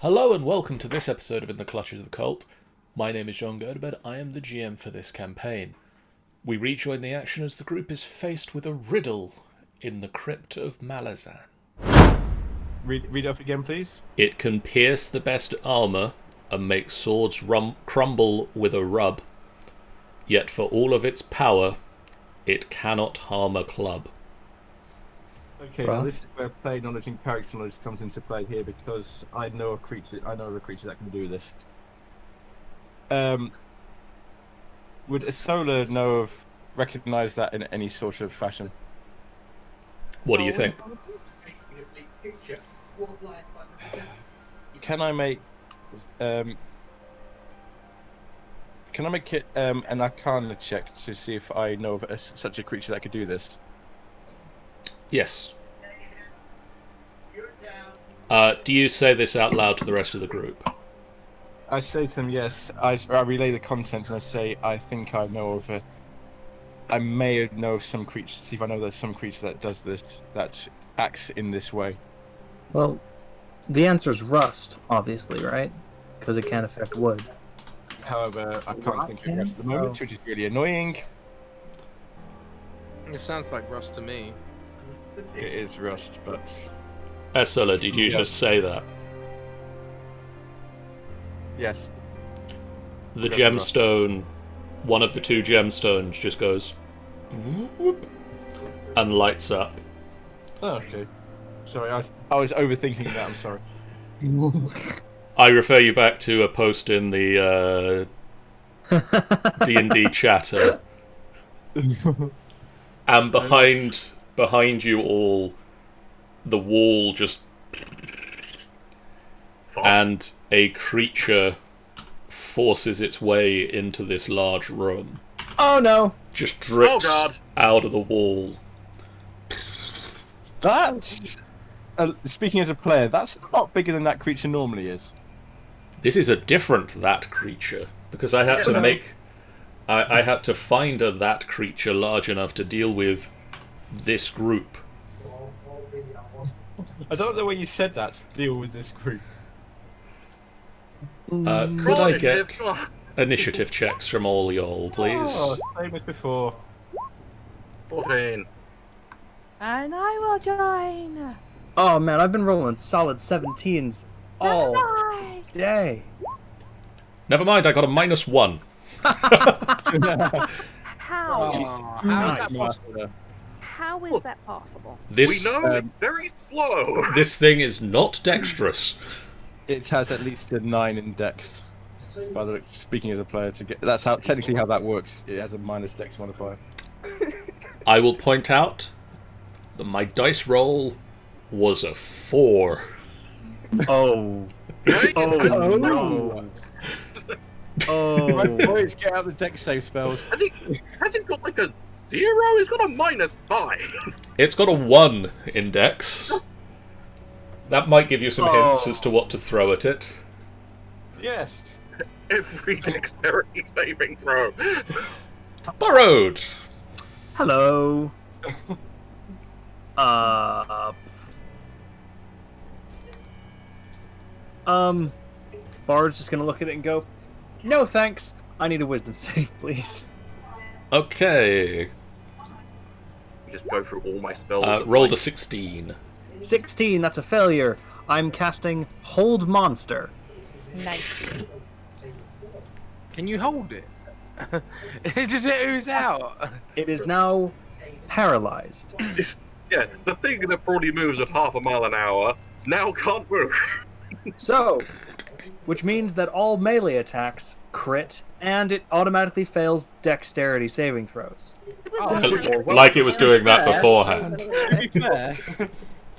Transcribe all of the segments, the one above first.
Hello and welcome to this episode of In the Clutches of the Cult. My name is John Gerdebed. I am the GM for this campaign. We rejoin the action as the group is faced with a riddle in the Crypt of Malazan. Read up again, please. It can pierce the best armour and make swords crumble with a rub, yet for all of its power, it cannot harm a club. Okay, now this is where play knowledge and character knowledge comes into play here, because I know of a creature that can do this. Would a solar recognize that in any sort of fashion? What do you think? Can I make it an Arcana check to see if I know of such a creature that could do this? Yes. Do you say this out loud to the rest of the group? I say to them, yes. I relay the content and I say, I think I know of it. I may know of some creature. See if I know there's some creature that does this, that acts in this way. Well, the answer's rust, obviously, right? Because it can't affect wood. However, I can't think of rust at the moment, which is really annoying. It sounds like rust to me. It is rust, but... Ursula, did you just say that? Yes. The gemstone, one of the two gemstones just goes whoop, and lights up. Oh, okay. Sorry, I was overthinking that, I'm sorry. I refer you back to a post in the D&D chatter. And behind you all, the wall just... and a creature forces its way into this large room. Oh no! Just drips out of the wall. That's... speaking as a player, that's a lot bigger than that creature normally is. This is a different that creature, because I had to make... I had to find a that creature large enough to deal with this group. I don't know where you said that, to deal with this group. Could I get initiative checks from all y'all, please? Oh, same as before. 14. And I will join. Oh man, I've been rolling solid 17s all Bye. day. Never mind, I got a -1. How? How is that possible? How is that possible? This, We know it's very slow. this thing is not dexterous. It has at least a 9 in Dex. By the way, speaking as a player, that's technically how that works. It has a minus Dex modifier. I will point out that my dice roll was a 4. Oh. Oh no. Oh. Boys, get out the Dex save spells. Has it got like a 0? It's got a -5. It's got a 1 in dex. That might give you some hints as to what to throw at it. Yes. Every dexterity saving throw. Burrowed! Hello. Bard's just gonna look at it and go, "No thanks. I need a wisdom save, please." Okay. Just go through all my spells. Rolled a 16. 16. That's a failure. I'm casting Hold Monster. Nice. Can you hold it? Does it ooze out? It is now paralyzed. Yeah, the thing that probably moves at half a mile an hour now can't move. So, which means that all melee attacks crit, and it automatically fails dexterity saving throws. Like it was doing that beforehand. To be fair,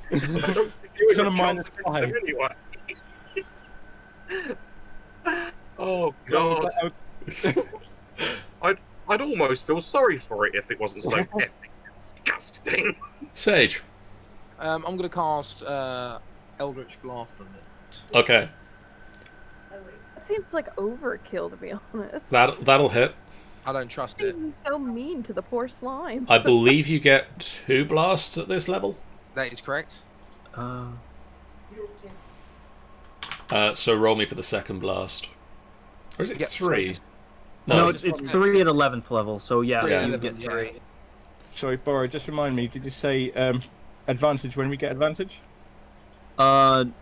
it was on a -5. Anyway. Oh god. I'd almost feel sorry for it if it wasn't so epic. Disgusting. Sage. I'm gonna cast Eldritch Blast on it. Okay. That seems like overkill, to be honest. That'll hit. I don't trust it. He's so mean to the poor slime. I believe you get 2 blasts at this level. That is correct. So roll me for the second blast. Or is it Yep, 3? No, it's 3 at 11th level, so yeah, Yeah. you get Yeah. 3. Sorry, Borrow, just remind me, did you say advantage when we get advantage? Melee,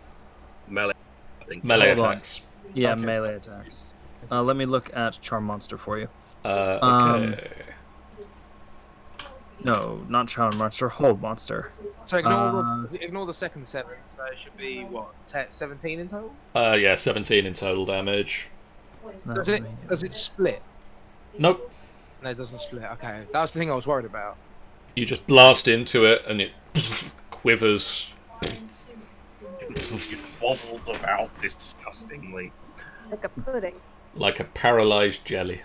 I think. Melee Hold on. attacks. Yeah, Okay. melee attacks. Let me look at Charm Monster for you. Okay. No, not Charm Monster, Hold Monster. So ignore the second 7, so it should be, what, 17 in total? Yeah, 17 in total damage. Does it split? Nope. No, it doesn't split. Okay, that was the thing I was worried about. You just blast into it and it quivers. It wobbles about disgustingly. Like a pudding. Like a paralyzed jelly.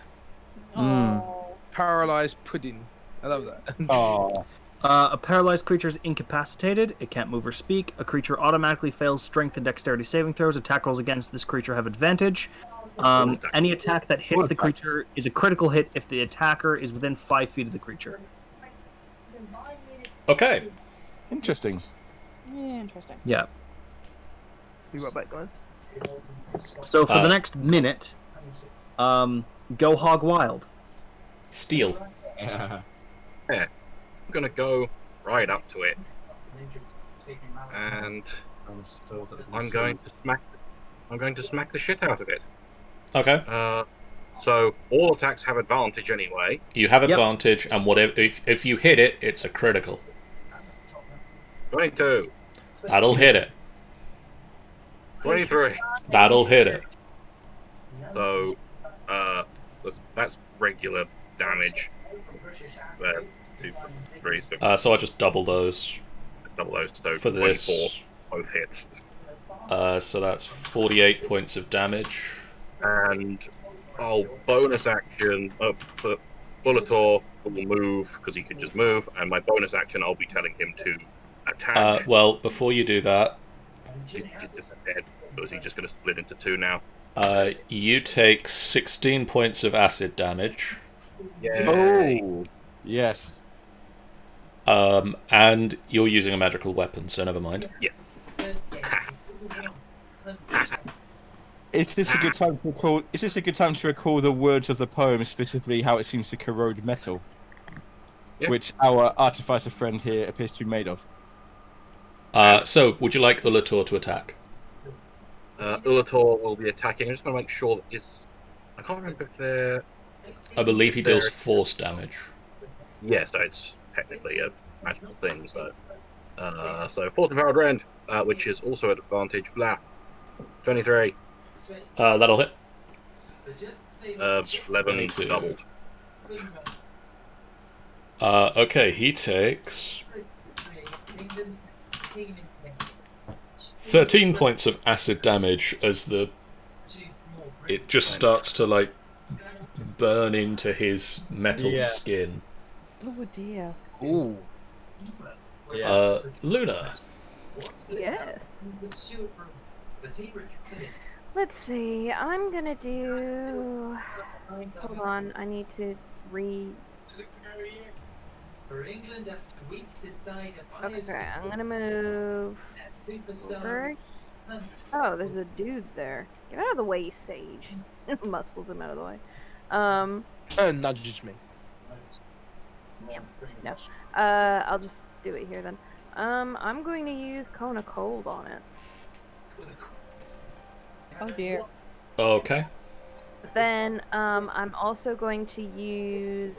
Paralyzed pudding. I love that. Oh, A paralyzed creature is incapacitated. It can't move or speak. A creature automatically fails strength and dexterity saving throws. Attack rolls against this creature have advantage. Any attack that hits the creature is a critical hit if the attacker is within 5 feet of the creature. Okay. interesting. Yeah, interesting. Yeah. Be right back, guys. So for the next minute, go hog wild. Steel. I'm gonna go right up to it, and I'm going to smack the shit out of it. Okay. So all attacks have advantage anyway. You have Yep. advantage, and whatever if you hit it, it's a critical. 22, That'll hit it. 23. That'll hit it. So that's regular damage. 2, 3, So I just double those double those, so for 24 this. both hits. So that's 48 points of damage. And I'll bonus action put Bulletor will move because he can just move, and my bonus action I'll be telling him to attack. Well, before you do that, He's just dead. Or is he just going to split into 2 now? you take 16 points of acid damage. Yeah. Oh, yes. And you're using a magical weapon, so never mind. Is this a good time to recall? Is this a good time to recall the words of the poem, specifically how it seems to corrode metal, Yeah. which our artificer friend here appears to be made of? So, would you like Ulator to attack? Ulator will be attacking. I'm just going to make sure that I can't remember if they're... I believe he deals force damage. Yes, it's technically a magical thing, so... so, Force Empowered Rend, which is also an advantage. Blah. 23. That'll hit. 11 22. doubled. Okay, he takes 13 points of acid damage as it just starts to like burn into his metal skin. Oh dear. Ooh. Luna. Yes. Let's see. I'm gonna do. Hold on. I need to Okay, I'm gonna move over. Oh, there's a dude there. Get out of the way, Sage. Muscles him out of the way. Nudges me. No. I'll just do it here then. I'm going to use Cone of Cold on it. Oh dear. Okay. Then, I'm also going to use,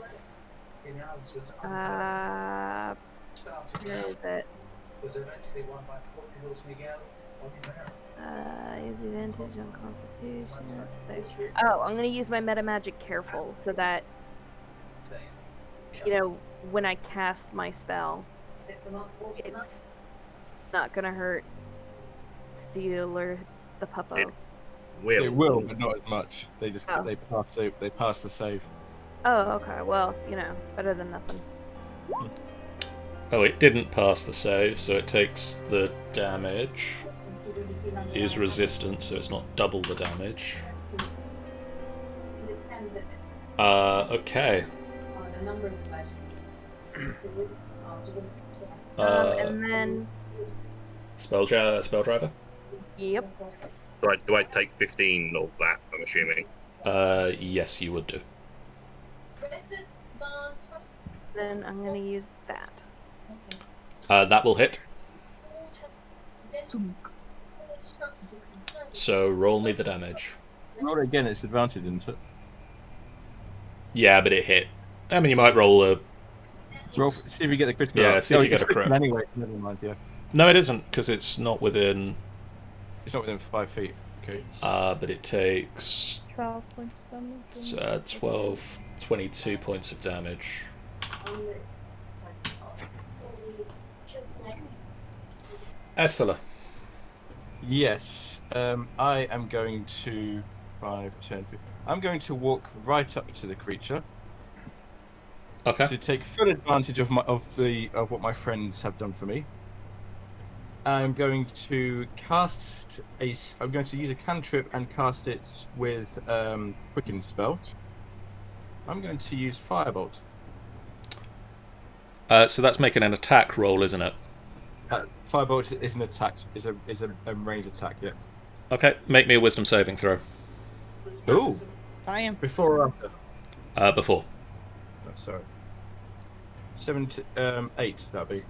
where is it? Use advantage on Constitution. There. Oh, I'm going to use my Meta Magic Careful so that, you know, when I cast my spell, it's not going to hurt Steel or the Puppo. They will, but not as much. They just Oh. they pass the save. Oh, okay. Well, you know, better than nothing. Oh, it didn't pass the save, so it takes the damage. It is resistant, so it's not double the damage. Okay. And then, Spell driver. yep. do I take 15 of that? I'm assuming. Yes, you would do. Then I'm gonna use that. That will hit. So roll me the damage. Roll it again, it's advantage, isn't it? Yeah, but it hit. I mean, you might roll a... Roll, see if you get the critical. Yeah, see if you get a crit. Anyway, never mind, yeah. No, it isn't, because it's not within... It's not within 5 feet. Okay. But it takes 12 points of damage. 12, 22 points of damage. Essela. Yes. I am going to 5, 10, 15. I'm going to walk right up to the creature Okay. to take full advantage of what my friends have done for me. I'm going to cast I'm going to use a cantrip and cast it with quicken spell. I'm going to use firebolt. So that's making an attack roll, isn't it? Firebolt is an attack. Is a ranged attack. Yes. Okay, make me a wisdom saving throw. Ooh. I am. Before or after? Before. Oh, sorry. 8. That'd be.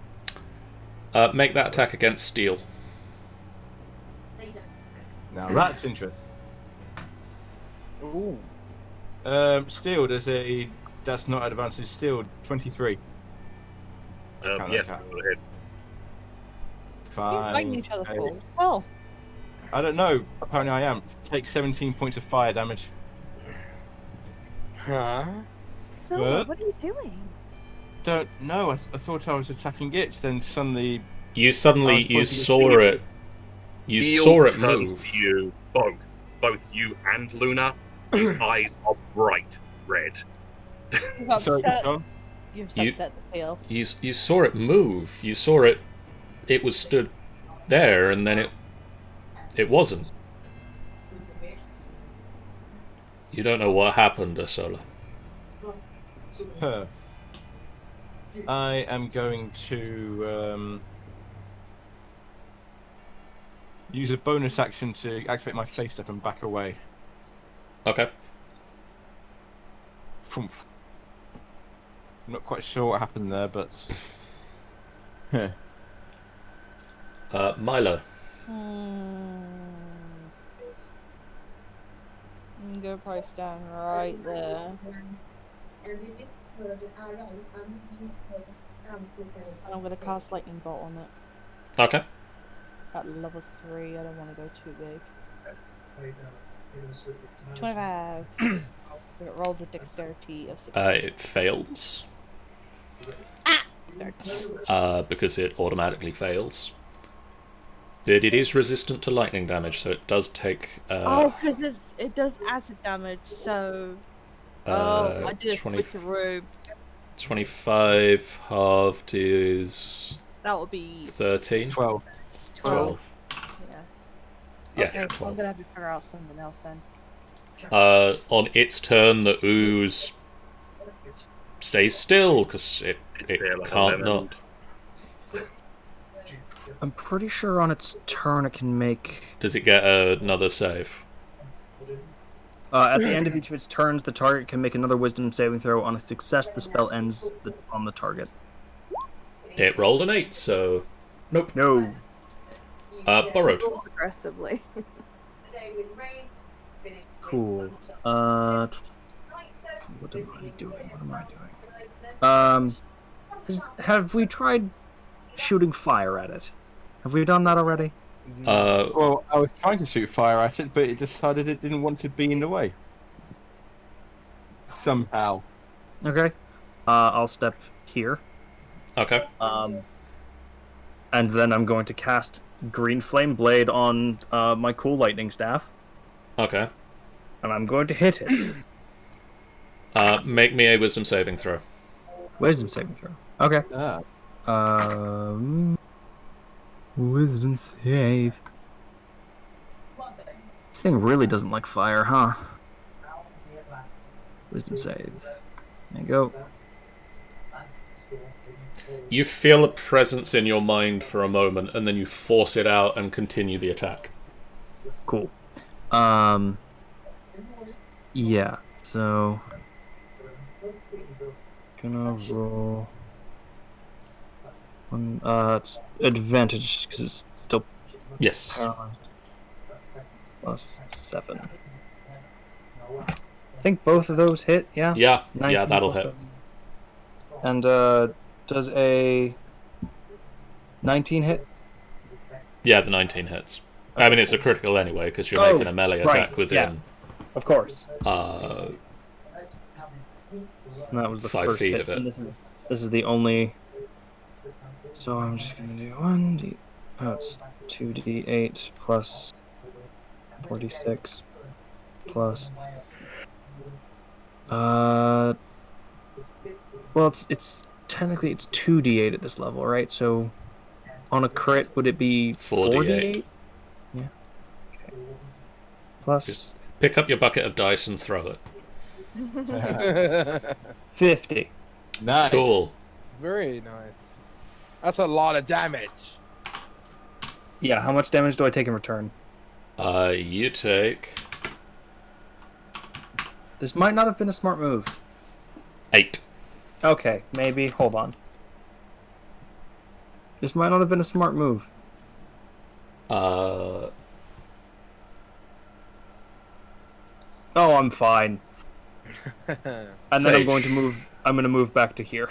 Make that attack against steel. Now that's interesting. Ooh. Steel that's not advantage. Steel 23. Count Yes, that. go ahead. Fine. Fighting each other Okay. for. Oh. I don't know. Apparently I am. Take 17 points of fire damage. Huh? So, What? what are you doing? Don't know. I thought I was attacking it. Then suddenly. You I was suddenly pointing saw it. You Steel saw it turns move. to you, both you and Luna. His eyes are bright red. You've Sorry, upset, John. you've You- upset the tail. You saw it move. You saw it. It was stood there, and then it wasn't. You don't know what happened, Asola. Huh. I am going to use a bonus action to activate my face step and back away. Okay. Phumph. I'm not quite sure what happened there, but. Huh. Milo. I'm gonna probably stand right there. And I'm gonna cast lightning bolt on it. Okay. At level 3, I don't want to go too big. 25. If it rolls a dexterity of 6. It fails. Sorry. Because it automatically fails. But it is resistant to lightning damage, so it does take. Oh, because it does acid damage, so. I did a 20 switcheroo. 25 halved is That would be 13. 12. 12. Yeah. Yeah, Okay, I'm 12. gonna have to figure out something else then. On its turn, the ooze stays still because it there like a can't lemon. not. I'm pretty sure on its turn it can make. Does it get another save? At the end of each of its turns, the target can make another Wisdom saving throw. On a success, the spell ends on the target. It rolled an 8, so nope. No. Borrowed. Aggressively. Cool. What am I doing? Have we tried shooting fire at it? Have we done that already? Well, I was trying to shoot fire at it, but it decided it didn't want to be in the way. Somehow. Okay. I'll step here. Okay. And then I'm going to cast Green Flame Blade on my Cool Lightning Staff. Okay. And I'm going to hit it. Make me a wisdom saving throw. Wisdom saving throw. Okay. Ah. Wisdom save. This thing really doesn't like fire, huh? Wisdom save. There you go. You feel a presence in your mind for a moment, and then you force it out and continue the attack. Cool. Yeah. So gonna roll. It's advantage because it's still Yes. paralyzed. Plus 7. I think both of those hit. Yeah. Yeah, 19 that'll plus hit. 7. And does a 19 hit? Yeah, the 19 hits. I mean, it's a critical anyway because you're making a melee right, attack within. Of course. And that was the 5 first feet hit. of it. And this is the only. So I'm just gonna do 1d. Oh, it's 2d8 plus 46 plus. Well, it's technically it's 2d8 at this level, right? So on a crit, would it be 4d8? Yeah. Okay. Plus Just pick up your bucket of dice and throw it. 50. Nice. Cool. Very nice. That's a lot of damage. Yeah. How much damage do I take in return? You take This might not have been a smart move. 8. Okay, maybe. Hold on. This might not have been a smart move. Uh, Oh, I'm fine. And then I'm Sage. going to move. I'm going to move back to here.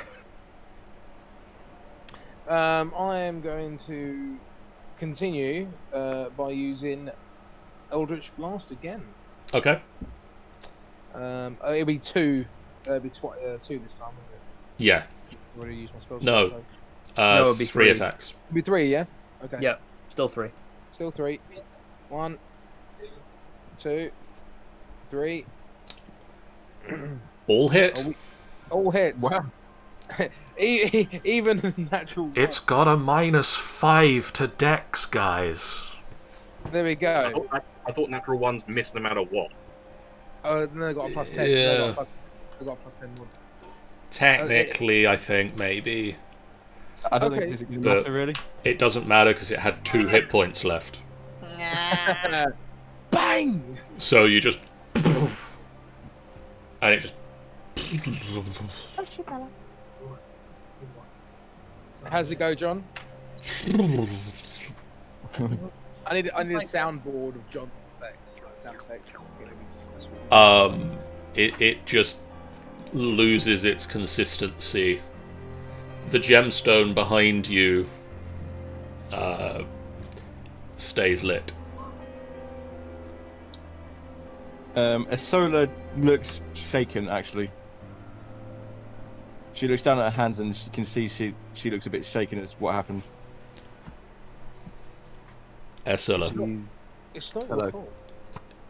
I am going to continue by using Eldritch Blast again. okay. It'll be 2. It'll be 2 this time, won't it? Yeah. I've already used my spell. No. So. No, it'd be 3 3. attacks. It'll be 3, yeah? Okay. Yep. Still 3. Still 3. 1, 2, 3. All hit. All hits. Wow. Even natural. It's got a -5 to Dex, guys. There we I go. thought natural ones miss no matter what. Oh, then I got a plus 10. Yeah. No, I got a plus 10 more. Technically, I think maybe I don't Okay. think it's going to But- matter really. it doesn't matter because it had 2 hit points left. Bang! So you just and it just Oh, shit, Bella. How's it go, John? I need a soundboard of John's effects. Like sound effects. it just loses its consistency. The gemstone behind you stays lit. Asola looks shaken, actually. She looks down at her hands and she can see she looks a bit shaken at what happened. Ursula, It's not Hello. your fault.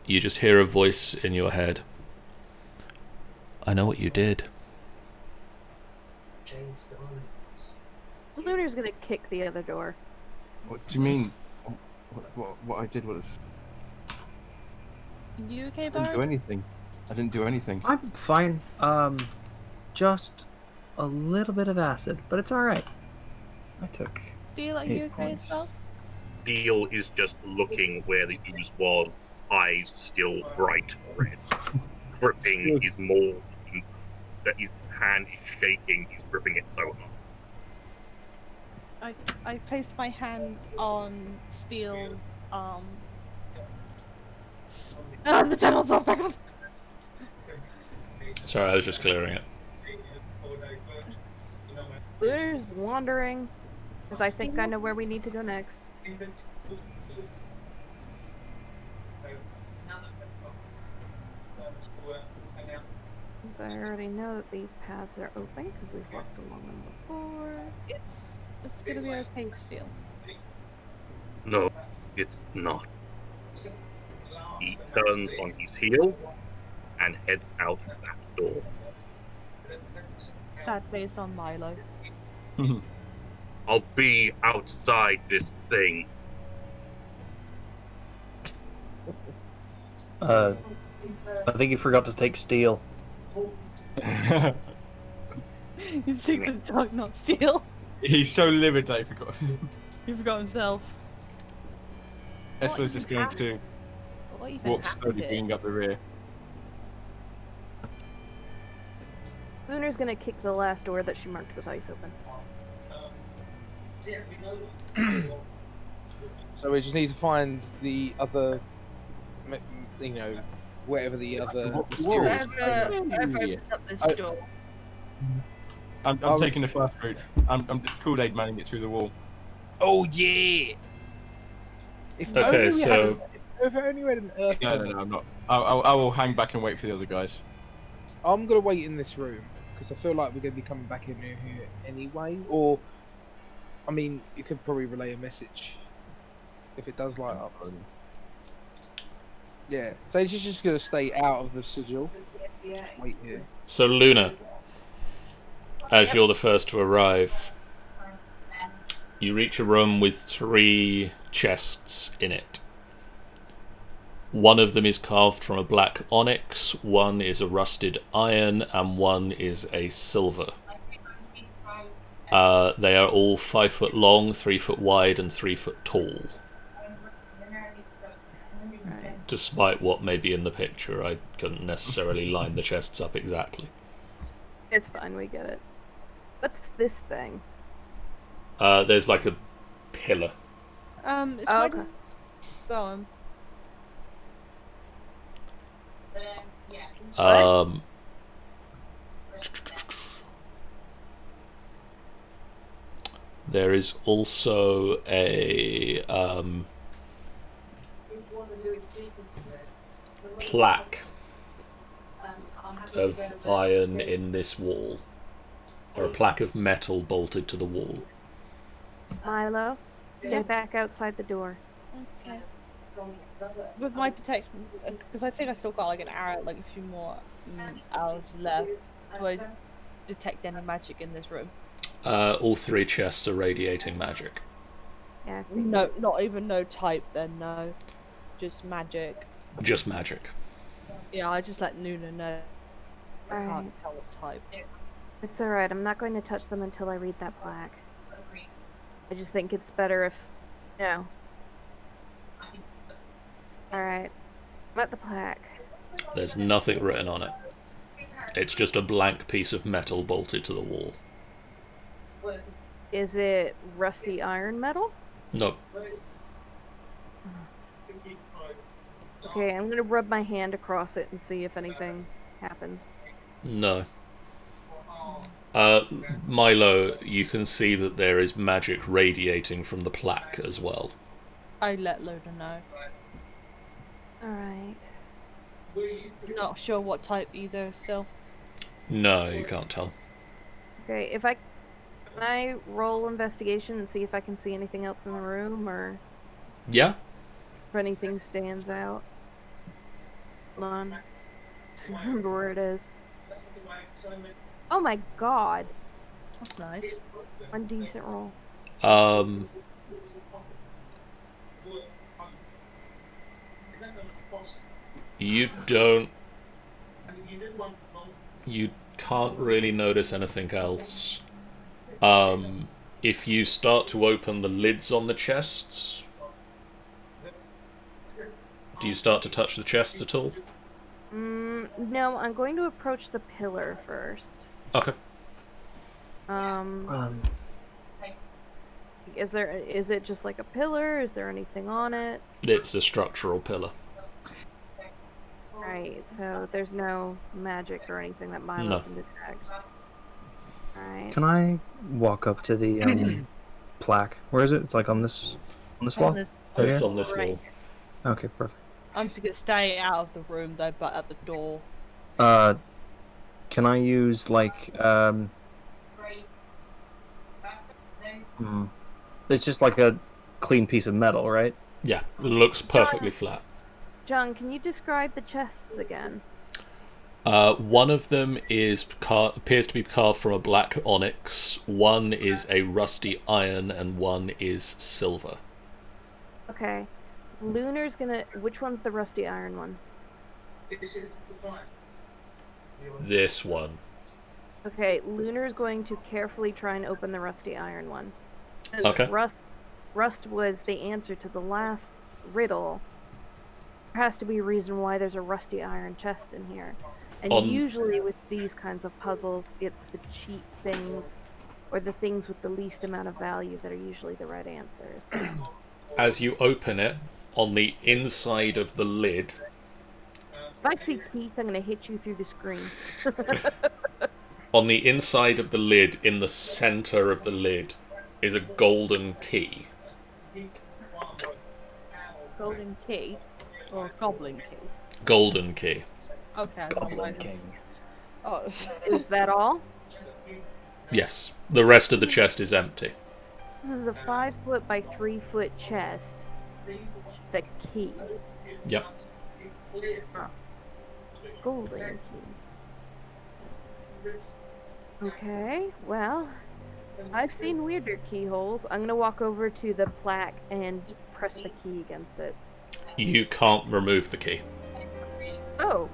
you just hear a voice in your head. I know what you did. Lunar's gonna kick the other door. What do you mean? What I did was You okay, I didn't do Bart? anything. I didn't do anything. I'm fine. Just a little bit of acid, but it's all right. I took. Steel, are 8 you okay points. as well? Deal is just looking where the ooze was, eyes still bright red. Gripping his maul, that his hand is shaking, he's gripping it so hard. I placed my hand on Steel's arm. Ah, the tunnel's off back on. Sorry, I was just clearing it. Lunar's wandering, because I think I know where we need to go next. Since I already know that these paths are open, because we've walked along them before. It's gonna be okay, Steel. No, it's not. He turns on his heel and heads out that door. Sad face on Milo. I'll be outside this thing. I think you forgot to take Steel. You think the dog, not Steel? He's so livid that he forgot. He forgot himself. Esla's just going to What even Walk happened slowly, here? bringing up the rear. Lunar's gonna kick the last door that she marked with ice open. So we just need to find the other, whatever the other. Whoa. mysterious- Whoever Hey. opens up this I- door. I'm Oh. taking the fast route. I'm just Kool-Aid manning it through the wall. Oh yeah. If Okay, only we so if only we had an earth. No, I'm not. I will hang back and wait for the other guys. I'm gonna wait in this room because I feel like we're gonna be coming back in here anyway. Or, I mean, you could probably relay a message if it does light up. Yeah, so she's just gonna stay out of the sigil. Wait here. So Luna, as you're the first to arrive, you reach a room with 3 chests in it. One of them is carved from a black onyx, one is a rusted iron, and one is a silver. They are all 5 foot long, 3 foot wide, and 3 foot tall. Right. Despite what may be in the picture, I couldn't necessarily line the chests up exactly. It's fine, we get it. What's this thing? There's like a pillar. It's Oh, okay. okay. Go on. There is also a plaque of iron in this wall, or a plaque of metal bolted to the wall. Milo, stand back outside the door. Okay. With my detection, because I think I still got like an hour, like a few more hours left. Do I detect any magic in this room? All 3 chests are radiating magic. Yeah. I think- No, not even no type. Then no, just magic. Just magic. Yeah, I just let Nuna know. I Alright. can't tell what type. It's alright, I'm not going to touch them until I read that plaque. I just think it's better if... No. Alright. I'm at the plaque. There's nothing written on it. It's just a blank piece of metal bolted to the wall. Is it rusty iron metal? No. Okay, I'm gonna rub my hand across it and see if anything happens. No. Milo, you can see that there is magic radiating from the plaque as well. I let Luna know. Alright. Not sure what type either. Still. No, you can't tell. Okay, if I... Can I roll investigation and see if I can see anything else in the room, or Yeah? if anything stands out? Hold on. Just remember where it is. Oh my god! That's nice. One decent roll. You don't... You can't really notice anything else. If you start to open the lids on the chests... Do you start to touch the chests at all? No, I'm going to approach the pillar first. Okay. Is it just like a pillar? Is there anything on it? It's a structural pillar. Right, so there's no magic or anything that Milo No. can detect. Alright. Can I walk up to the plaque? Where is it? It's like on this wall. Right It's here? on this wall. Okay, perfect. I'm just gonna stay out of the room though, but at the door. Can I use like It's just like a clean piece of metal, right? Yeah, it looks perfectly flat. John, can you describe the chests again? One of them appears to be carved from a black onyx, one is a rusty iron, and one is silver. Okay. Lunar's gonna... Which one's the rusty iron one? This one. Okay, Lunar's going to carefully try and open the rusty iron one. 'Cause Okay. Rust was the answer to the last riddle. there has to be a reason why there's a rusty iron chest in here. And On- usually with these kinds of puzzles, it's the cheap things or the things with the least amount of value that are usually the right answers. As you open it, on the inside of the lid, If I see teeth, I'm going to hit you through the screen. on the inside of the lid, in the center of the lid, is a golden key. Golden key or goblin key? Golden key. Okay. Goblin King. Oh. Is that all? Yes. The rest of the chest is empty. This is a 5-foot by 3-foot chest. The key. Yep. Golden key. Okay, well, I've seen weirder keyholes. I'm gonna walk over to the plaque and press the key against it. You can't remove the key. Oh.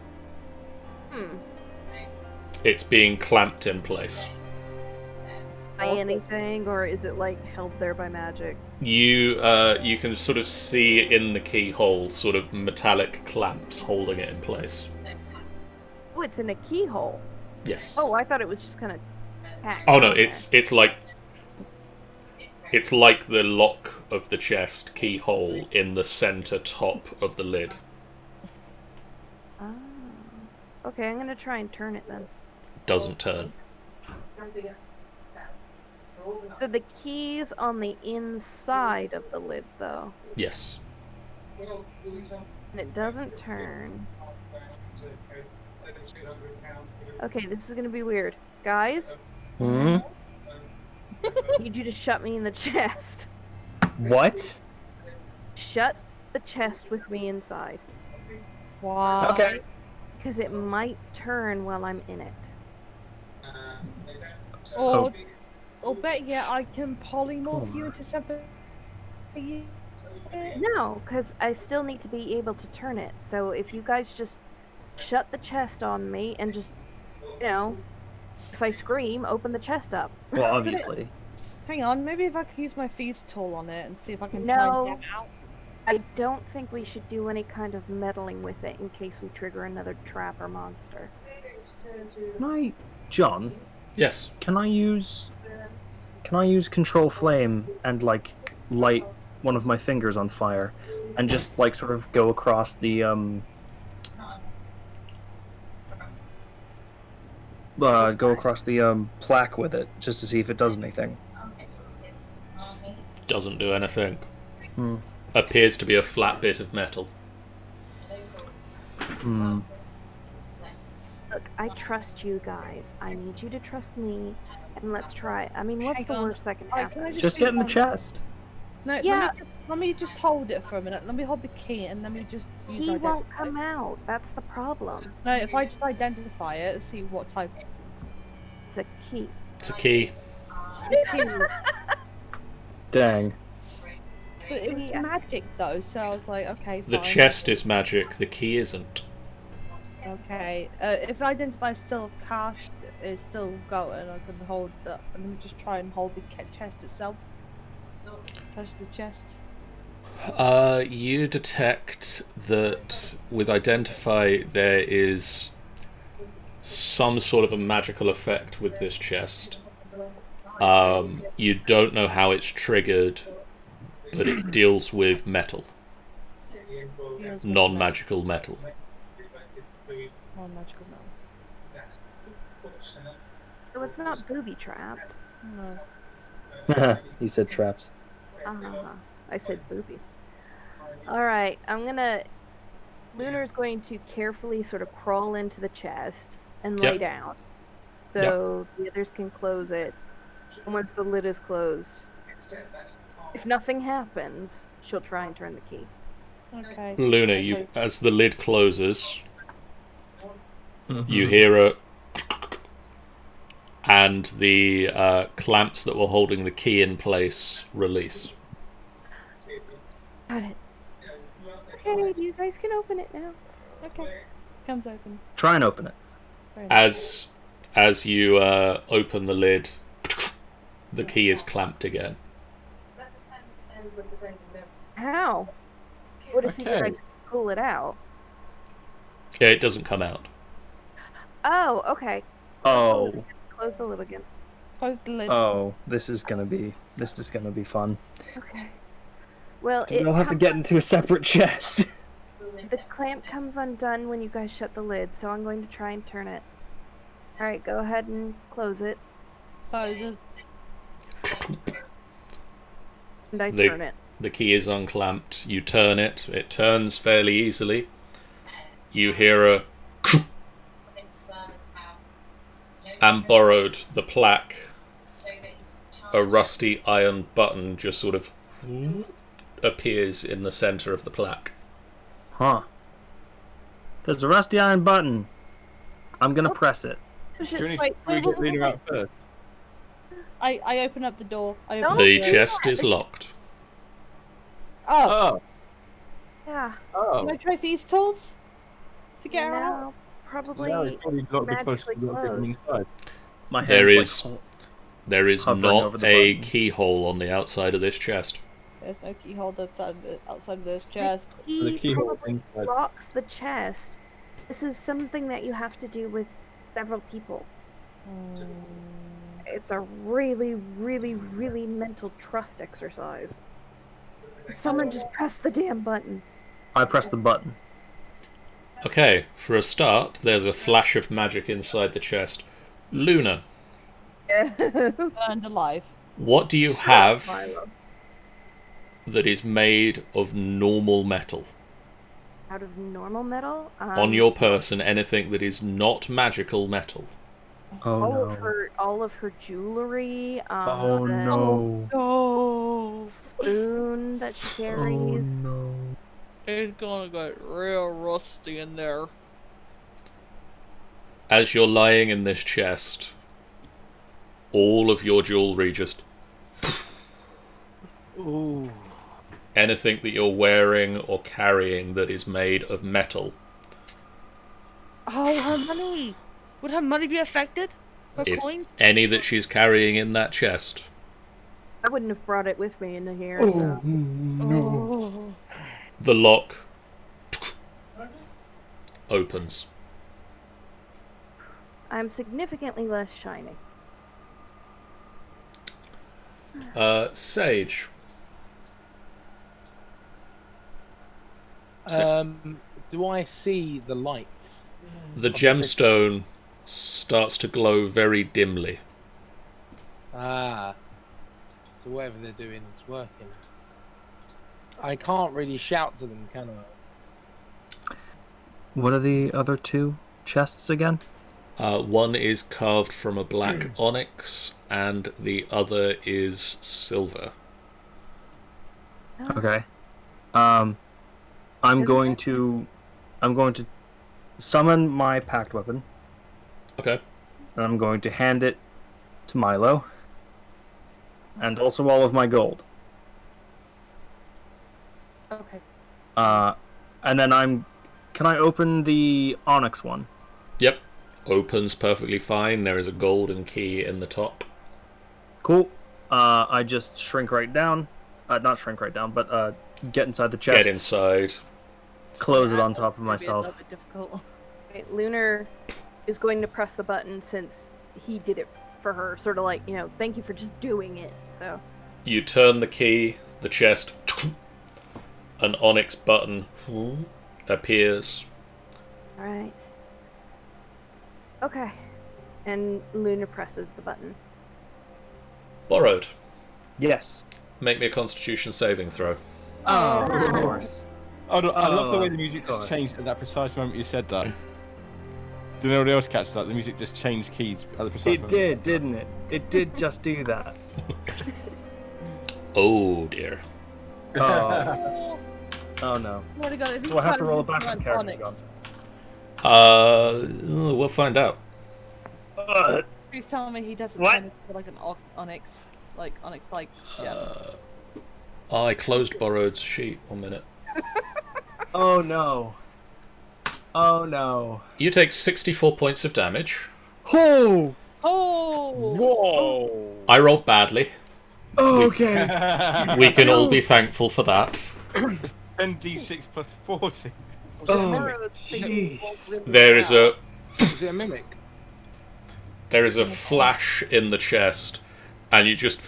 It's being clamped in place. By anything, or is it like held there by magic? You can sort of see in the keyhole sort of metallic clamps holding it in place. Oh, it's in a keyhole. Yes. Oh, I thought it was just kind of. Oh no, it's like the lock of the chest keyhole in the center top of the lid. Oh. Okay, I'm gonna try and turn it then. Doesn't turn. So the key's on the inside of the lid, though, Yes. and it doesn't turn. Okay, this is gonna be weird, guys. Hmm? I need you to shut me in the chest. What? Shut the chest with me inside, Wow. Okay. because it might turn while I'm in it. Or bet yeah, I can polymorph you into something. No, because I still need to be able to turn it. So if you guys just shut the chest on me and just, if I scream, open the chest up. Well, obviously. Hang on, maybe if I could use my thieves tool on it and see if I can try No. and get out. I don't think we should do any kind of meddling with it in case we trigger another trap or monster. John, Yes. can I use control flame and like light one of my fingers on fire and just like sort of go across the plaque with it just to see if it does anything? Doesn't do anything. Hmm. Appears to be a flat bit of metal. Hmm. Look, I trust you guys. I need you to trust me, and let's try it. I mean, what's Hang the on. worst that can Alright, can happen? I Just do get in the one- chest. No, Yeah. let me just hold it for a minute. Let me hold the key and let me just use He won't identify. come out. That's the problem. No, if I just identify it, see what type. It's a key. It's a key. Key. Dang. But it was Yeah. magic though, so I was like, okay, fine. The chest is magic, the key isn't. Okay. If identify still cast is still going, I can hold the. Let me just try and hold the chest itself. Touch the chest. You detect that with Identify there is some sort of a magical effect with this chest. You don't know how it's triggered, but it deals with metal. Deals with Non-magical metal. Non-magical metal. So it's not booby trapped. No. You said traps. I said booby. Alright, Lunar's going to carefully sort of crawl into the chest and lay Yep. down. So the others can close it. And once the lid is closed, if nothing happens, she'll try and turn the key. Okay. Luna, Okay. as the lid closes, Mm-hmm. you hear a and the clamps that were holding the key in place release. Got it. Okay, you guys can open it now. Okay. Comes open. Try and open it. Very nice. As you open the lid, the key is clamped again. How? What if you Okay. like pull it out. Yeah, it doesn't come out. Oh, okay. Oh, Close the lid again. Close the lid. oh, this is gonna be fun. Okay. Well, We'll have to get into a separate chest. the clamp comes undone when you guys shut the lid, so I'm going to try and turn it. All right, go ahead and close it. Closes. And I turn it. The key is unclamped. You turn it. It turns fairly easily. You hear a... and borrowed the plaque. A rusty iron button just sort of appears in the center of the plaque. Huh. There's a rusty iron button. I'm gonna press it. Do you need to get Lena out first? I open up the door. I Don't open The up the door. chest is locked. Oh, Yeah. Oh. can I try these tools to get her out? No, probably. No, it's probably locked because magically you got people closed. inside. My There hand's is- like, There is Hovering over not the a button. keyhole on the outside of this chest. There's no keyhole outside of this chest. The He keyhole probably inside. locks the chest. This is something that you have to do with several people. It's a really, really, really mental trust exercise. Someone just press the damn button. I press the button. Okay, for a start, there's a flash of magic inside the chest. Luna, Burned alive. what do you have Milo. that is made of normal metal? Out of normal metal. On your person, anything that is not magical metal. Oh all of her jewelry. Oh the no. No. spoon that she carries. no. It's gonna get real rusty in there. As you're lying in this chest, all of your jewelry just... Ooh. anything that you're wearing or carrying that is made of metal. Oh, her money. Would her money be affected? Her If coin? any that she's carrying in that chest. I wouldn't have brought it with me into here. So. Oh. The lock opens. I'm significantly less shiny. Sage. Do I see the light? The gemstone starts to glow very dimly. Ah. So whatever they're doing is working. I can't really shout to them, can I? What are the other two chests again? One is carved from a black onyx, and the other is silver. Okay. I'm going to summon my pact weapon, Okay. and I'm going to hand it to Milo, and also all of my gold. Okay. And then can I open the onyx one? Yep. Opens perfectly fine. There is a golden key in the top. Cool. I just shrink right down. Not shrink right down, but get inside the chest. Get inside. Close it on top of It's gonna be a myself. little bit difficult. Right, Lunar is going to press the button since he did it for her. Sort of like, thank you for just doing it. So. You turn the key, the chest, an onyx button appears. Alright. Okay. And Luna presses the button. Borrowed. Yes. Make me a constitution saving throw. Oh, of course. Oh, no, I love the way of the music just course. changed at that precise moment you said that. Did anybody else catch that? The music just changed keys at the precise It moment. you did, said that. didn't it? It did just do that. Oh dear. Oh, oh no. Oh my God, if Do I have to roll a back back from character? We'll find out. Please tell me he doesn't What? turn into like an onyx, like gem. I closed Borrowed's sheet. 1 minute. Oh no. Oh no. You take 64 points of damage. Oh! Oh! Whoa! I rolled badly. Okay. We can all be thankful for that. 10d6 plus 40. Was it a Oh, mimic? Borrowed things jeez. won't really There is help. Was it a mimic? a flash in the chest, and you just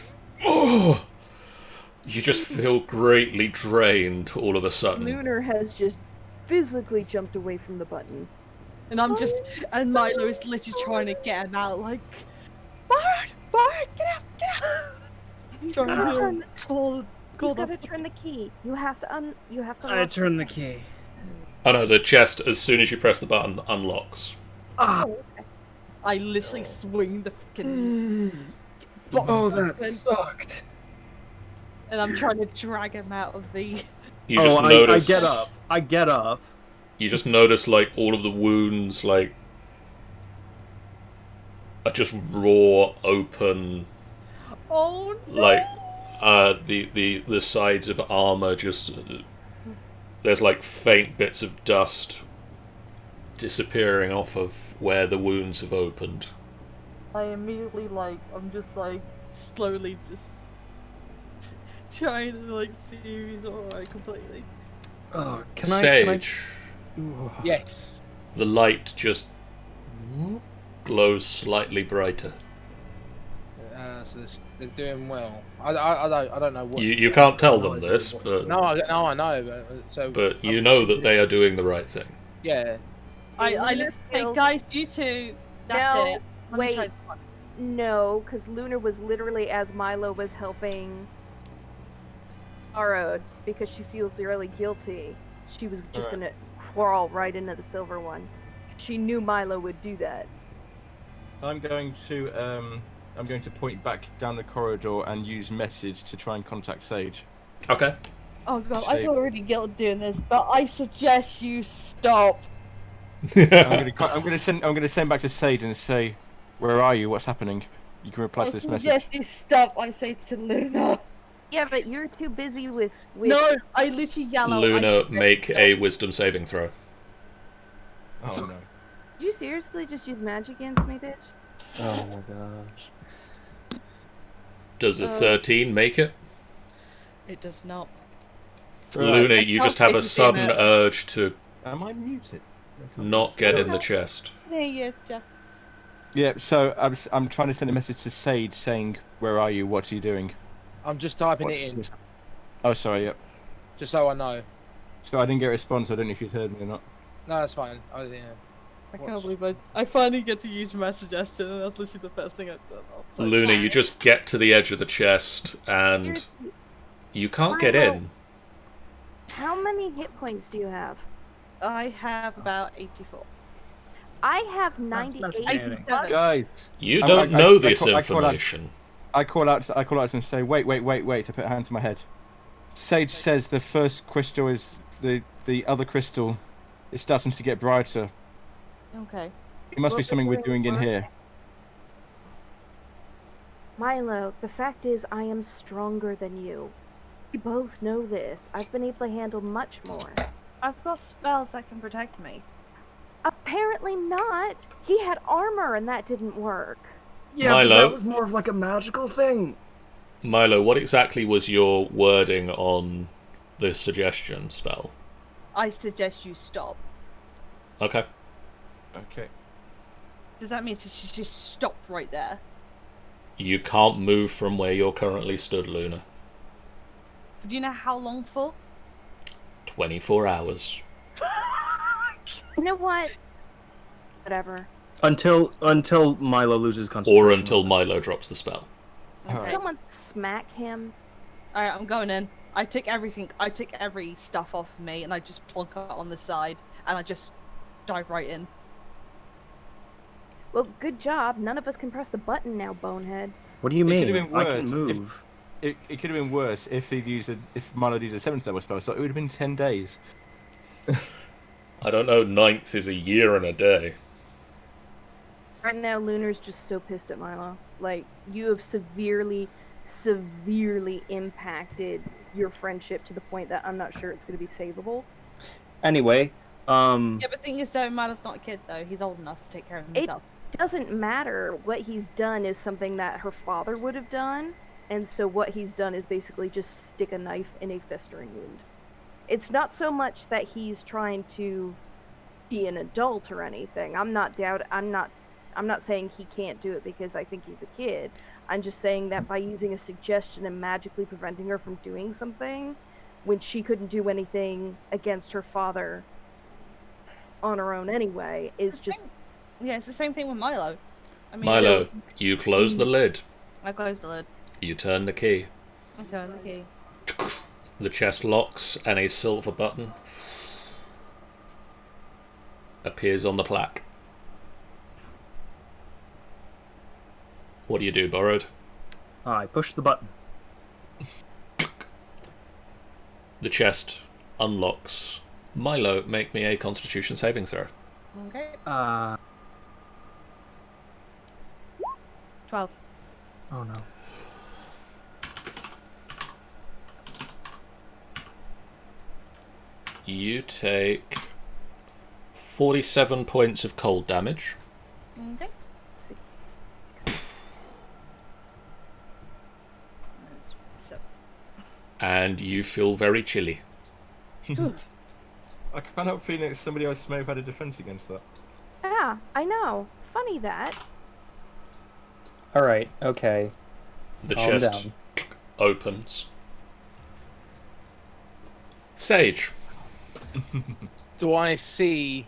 feel greatly drained all of a sudden. Lunar has just physically jumped away from the button. And and Milo is literally trying to get him out, like, Barrett, get out! He's Trying gotta to turn. call He's the gotta turn the key. You have to I lock turn the key. Oh no, the chest, as soon as you press the button, unlocks. Ah, I literally swing the fucking box oh, open, that sucked. and I'm trying to drag him out of the. You just I notice. get up. I get up. You just notice, like, all of the wounds, like, are just raw, open. Oh no! Like, the sides of armor just. There's, like, faint bits of dust disappearing off of where the wounds have opened. I immediately I'm just slowly just trying to see if he's alright completely. Oh, Sage, Yes. the light just glows slightly brighter. So they're doing well. I don't know what. You can't tell them this, but I know. but you know that they are doing the right thing. Yeah. I Lunar look say, feels- guys, you two. That's No, it. Let me wait. try this one. No, because Lunar was literally as Milo was helping Borrowed because she feels really guilty. She was just Alright. gonna crawl right into the silver one. She knew Milo would do that. I'm going to point back down the corridor and use message to try and contact Sage. Okay. Oh god, I Save. feel really guilty doing this, but I suggest you stop. I'm gonna send back to Sage and say, "Where are you? What's happening?" You can reply I to this message. suggest you stop. I say to Luna. Yeah, but you're too busy with. No, I literally yell out. I Luna, suggest make stop. a wisdom saving throw. Oh no. Did you seriously just use magic against me, bitch? Oh my gosh. Does a 13 make it? It does not. Luna, I you can't just have a see sudden it. urge to Am I muted? not get in the chest. There you go. Yeah. So I'm trying to send a message to Sage saying, "Where are you? What are you doing?" I'm just typing What's it in, this? Oh, sorry. Yep. just so I know. So I didn't get a response. I don't know if you'd heard me or not. No, that's fine. Yeah. I can't Watch. believe I finally get to use my suggestion, and that's literally the first thing I've done. I'm so Luna, sorry. you just get to the edge of the chest and Seriously, you can't get Milo. in. how many hit points do you have? I have about 84. I have That's 98 fascinating. plus. Guys, You I- don't I- know I this call out- information. I call out and say, "Wait!" To put a hand to my head. Sage says the first crystal is the other crystal is starting to get brighter. Okay. It must be Well, something we're then doing in work. here. Milo, the fact is I am stronger than you. We both know this. I've been able to handle much more. I've got spells that can protect me. Apparently not. He had armor and that didn't work. Yeah, but Milo. that was more of like a magical thing. Milo, what exactly was your wording on the suggestion spell? I suggest you stop. Okay. Okay. Does that mean she just stopped right there? You can't move from where you're currently stood, Luna. Do you know how long for? 24 hours. You know what? Whatever. Until Milo loses concentration. Or until Milo drops the spell. Alright. Someone smack him. Alright, I'm going in. I took everything. I took every stuff off of me, and I just plonk it on the side, and I just dive right in. Well, good job. None of us can press the button now, bonehead. What do you It mean? could've been I can worse if- move. It could have been worse if Milo used a 7th level spell. So it would have been 10 days. I don't know, 9th is a year and a day. Right now, Lunar's just so pissed at Milo. Like, you have severely impacted your friendship to the point that I'm not sure it's going to be savable. Anyway, Yeah, but the thing is, though, Milo's not a kid, though. He's old enough to take care of himself. Doesn't matter. What he's done is something that her father would have done, and so what he's done is basically just stick a knife in a festering wound. It's not so much that he's trying to be an adult or anything. I'm not saying he can't do it because I think he's a kid. I'm just saying that by using a suggestion and magically preventing her from doing something when she couldn't do anything against her father on her own anyway is just... Yeah, it's the same thing with Milo. I mean, Milo, you close the lid. I closed the lid. You turn the key. I turned the key. The chest locks and a silver button appears on the plaque. What do you do, Borrowed? I push the button. The chest unlocks. Milo, make me a Constitution saving throw. Okay. 12. Oh no. You take 47 points of cold damage. Okay. So, And you feel very chilly. I can't help feeling that somebody else may have had a defense against that. Yeah, I know. Funny that. All right. Okay. The Calm chest down. opens. Sage. Do I see?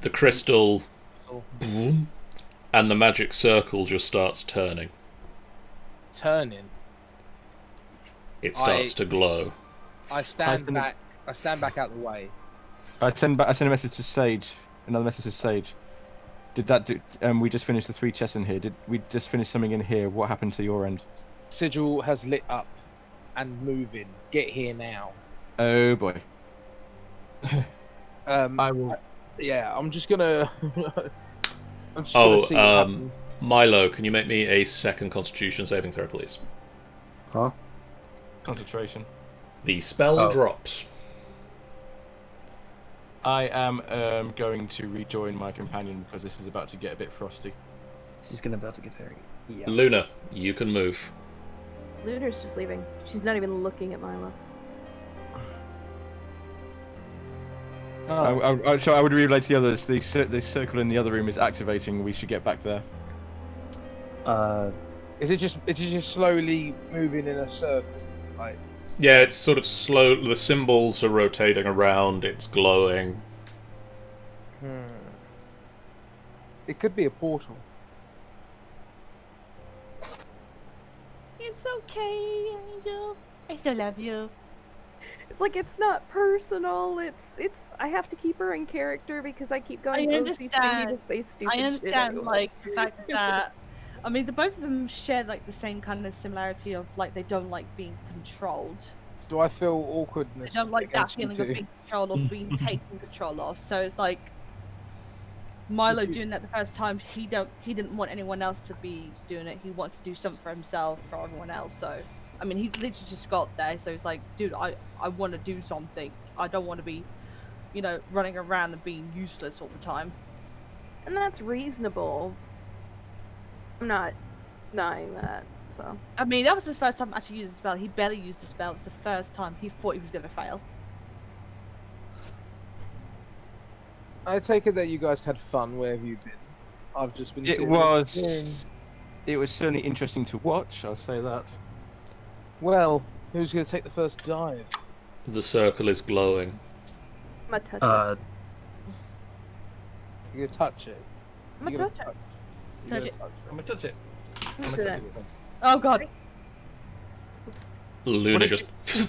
The crystal Oh, and the magic circle just starts turning. turning. It starts to glow. I stand gonna- back. I stand back out the way. I send a message to Sage. Another message to Sage. Did that do? We just finished the 3 chests in here. Did we just finish something in here? What happened to your end? Sigil has lit up and moving. Get here now. Oh boy. I will. Yeah, I'm just gonna. I'm just gonna see what happens. Milo, can you make me a second Constitution saving throw, please? Huh? Concentration. The spell drops. I am going to rejoin my companion because this is about to get a bit frosty. This is gonna about to get hairy. Yeah. Luna, you can move. Lunar's just leaving. She's not even looking at Milo. So I would relay to the others. The circle in the other room is activating. We should get back there. Is it just slowly moving in a circle? Like, Yeah, it's sort of slow. The symbols are rotating around. It's glowing. it could be a portal. it's okay, Angel. I still love you. It's like it's not personal. It's I have to keep her in character because I keep going. I "Oh, she's gonna understand. need to say stupid I shit understand, anyway." like, the fact that... I mean, the both of them share, like, the same kind of similarity of, like, they don't like being controlled. Do I feel They awkwardness? don't like that against you feeling of two? being controlled or being taken control of. So it's like Milo doing that the first time. He didn't want anyone else to be doing it. He wants to do something for himself, for everyone else. So I mean, he's literally just got there. So it's like, dude, I want to do something. I don't want to be, running around and being useless all the time. And that's reasonable. I'm not denying that. So I mean, that was his first time actually using the spell. He barely used the spell. It was the first time he thought he was gonna fail. I take it that you guys had fun. Where have you been? I've just been. It sitting was. there. It was certainly interesting to watch. I'll say that. Well, who's going to take the first dive? The circle is glowing. I'm gonna touch it. You're going to touch it. I'm gonna You're touch it. You're Touch gonna it. I'm gonna touch it. I'm Touch gonna it. touch it. Oh god. Oops. Luna did just. Okay.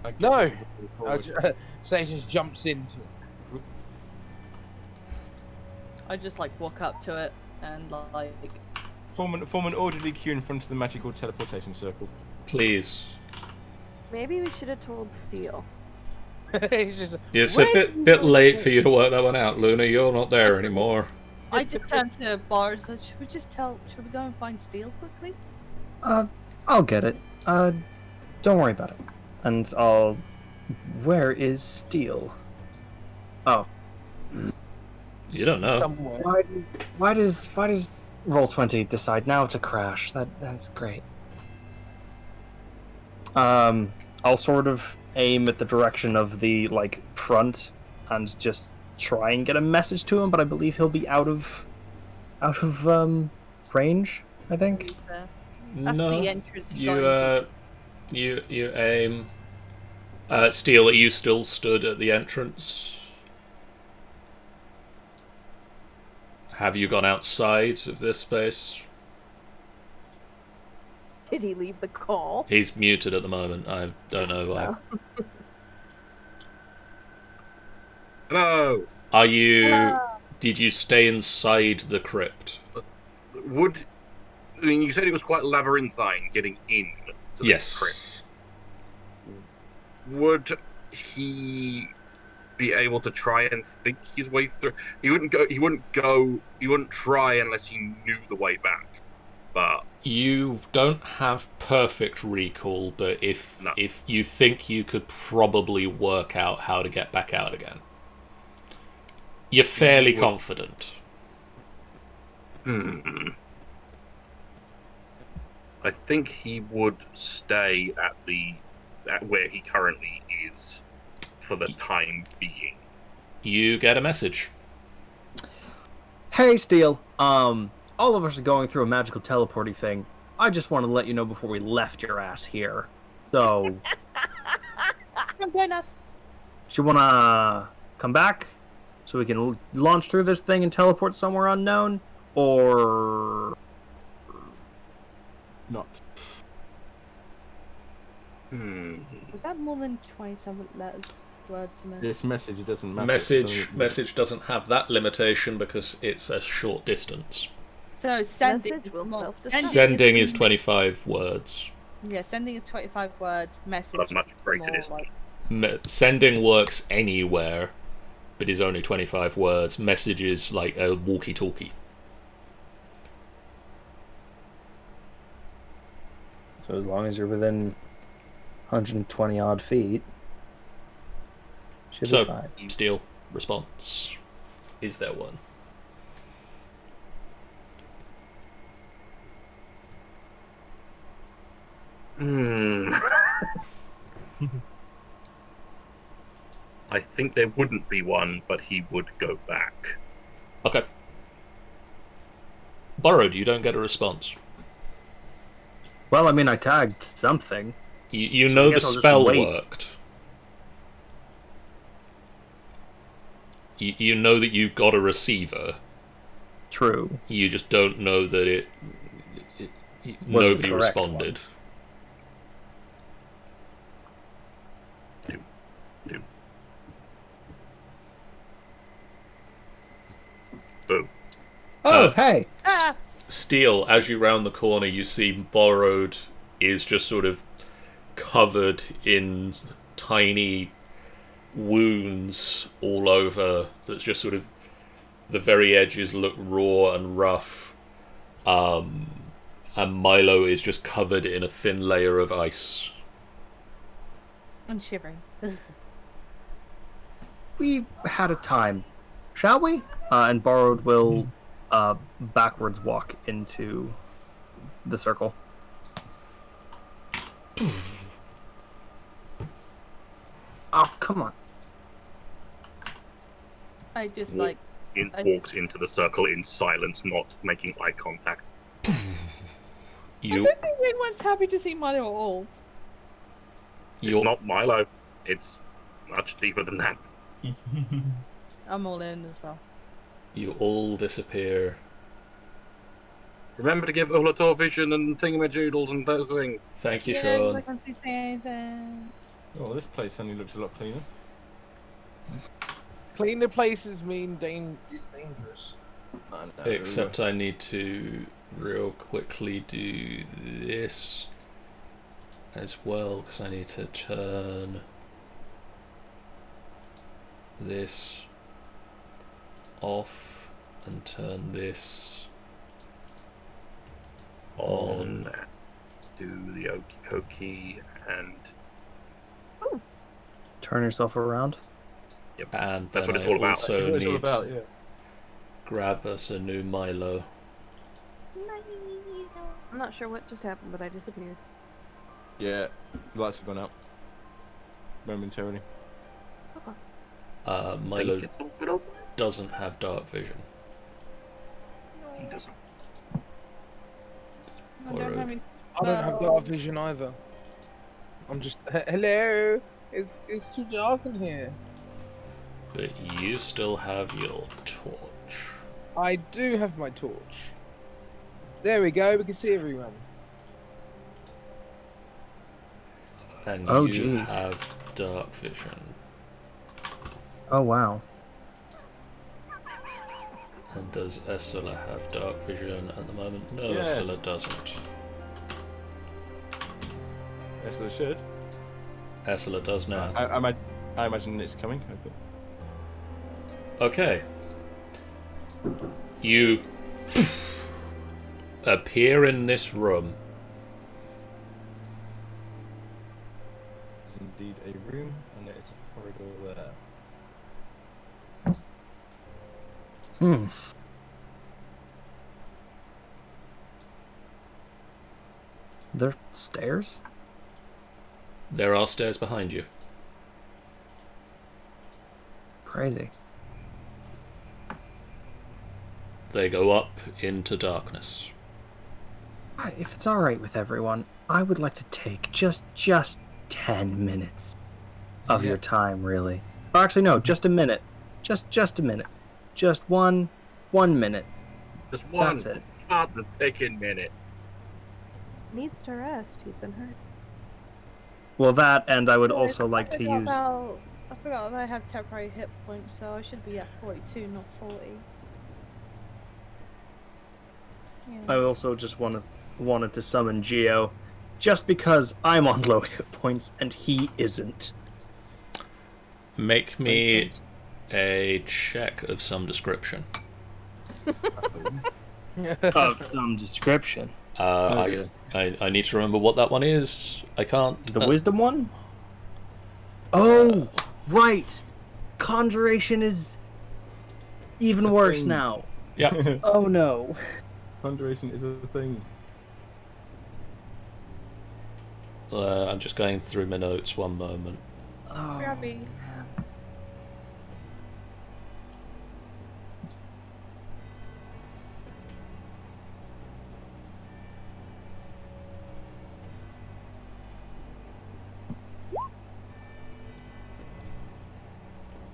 I guess No! this is a forward. Sage just jumps into it. I just like walk up to it and like. Form an orderly queue in front of the magical teleportation circle. Please. Maybe we should have told Steel. He's just, Yeah, it's a bit late for you to work that one out, Luna. You're not there anymore. I just turned to Bar and said, Should we go and find Steel quickly? I'll get it. Don't worry about it. And where is Steel? Oh. You don't know. somewhere. Why does Roll20 decide now to crash? That's great. I'll sort of aim at the direction of the front and just try and get a message to him, but I believe he'll be out of range, I think. That's No, the entrance you you got into. you aim. Steel, are you still stood at the entrance? Have you gone outside of this space? Did he leave the call? He's muted at the moment. I don't know why. No. Hello. Are you? Did you stay inside the crypt? You said it was quite labyrinthine getting in to the Yes. crypt. Would he be able to try and think his way through? He wouldn't try unless he knew the way back. But You don't have perfect recall, but if you think you could probably work out how to get back out again, you're fairly confident. I think he would stay at where he currently is for the time being. You get a message. Hey, Steel. All of us are going through a magical teleporty thing. I just wanted to let you know before we left your ass here. So, Join us. do you wanna come back so we can launch through this thing and teleport somewhere unknown, or Not. Was that more than 27 words? This message, it doesn't matter. Message doesn't have that limitation because it's a short distance. So sending Message will is more- self-destruct. Sending is 25 words. Yeah, sending is 25 words. Message. But much greater more distance. Sending works anywhere, but is only 25 words. Message is like a walkie-talkie. so as long as you're within 120 odd feet, should be So, fine. Steel, response. Is there one? I think there wouldn't be one, but he would go back. Okay. Borrowed, you don't get a response. Well, I mean, I tagged something. You So I know the guess I'll just spell wait. worked. You know that you got a receiver. True. You just don't know that it Was the nobody correct responded. Boom. Oh, Uh, hey! Steel, as you round the corner, you see Borrowed is just sort of covered in tiny wounds all over. That's just sort of the very edges look raw and rough. And Milo is just covered in a thin layer of ice. I'm shivering. We had a time, shall we? And Borrowed will backwards walk into the circle. Oh, come on. I just Walks into the circle in silence, not making eye contact. I You, don't think anyone's happy to see Milo at all. It's not Milo. It's much deeper than that. I'm all in as well. you all disappear. Remember to give Ulator vision and thingamadoodles and those things. Thank you, Yeah, Sean. I can't see anything. Oh, this place suddenly looks a lot cleaner. Cleaner places mean it's dangerous. I know. Except I need to real quickly do this as well, because I need to turn this off and turn this on. Do the okey dokey and Turn yourself around. And That's then what it's I all about. also That's what it's all need about, yeah. grab us a new Milo. I'm not sure what just happened, but I disappeared. Yeah, the lights have gone out. momentarily. Milo Think it's all good over there? doesn't have dark vision. He doesn't. I don't have any I don't have spells. dark vision either. I'm just hello. It's too dark in here. But you still have your torch. I do have my torch. There we go. We can see everyone. And Oh, you jeez. have dark vision. Oh wow. And does Ursula have dark vision at the moment? No, Yes. Ursula doesn't. Yes, I should. Ursula does now. I imagine it's coming. Okay. You appear in this room. It's indeed a room, and it's a corridor there. Hmm. There stairs? There are stairs behind you. Crazy. They go up into darkness. If it's all right with everyone, I would like to take just 10 minutes of your time, really. Or actually, no, just a minute. Just a minute. Just one minute. Just one That's it. hard the second minute. Needs to rest. He's been hurt. Well, that, and I would Wait, also like to use. I forgot that I have temporary hit points, so I should be at 42, not 40. I also just wanted to summon Geo, just because I'm on low hit points and he isn't. Make me a check of some description. Of some description. I need to remember what that one is. I can't. Is it the wisdom one? Oh, right. Conjuration is even worse thing. now. Yeah. Oh no. Conjuration is a thing. I'm just going through my notes. One moment. Oh, Grabby. man.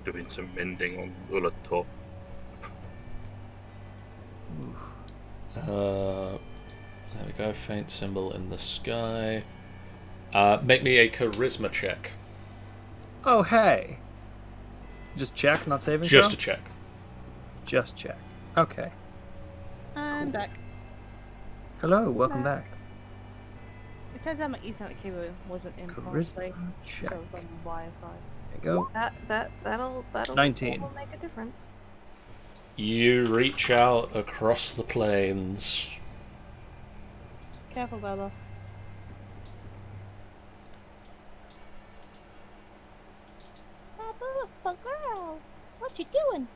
Doing some mending on the top. There we go. Faint symbol in the sky. Make me a charisma check. Oh, hey. Just check, not saving Just throw? a check. Just check. Okay. I'm back. Hello, welcome back. It turns out my Ethernet cable wasn't in properly, so Charisma check. it was on Wi-Fi. There you go. That'll 19. make a difference. You reach out across the plains. Careful, Bella. Oh, girl, what you doing?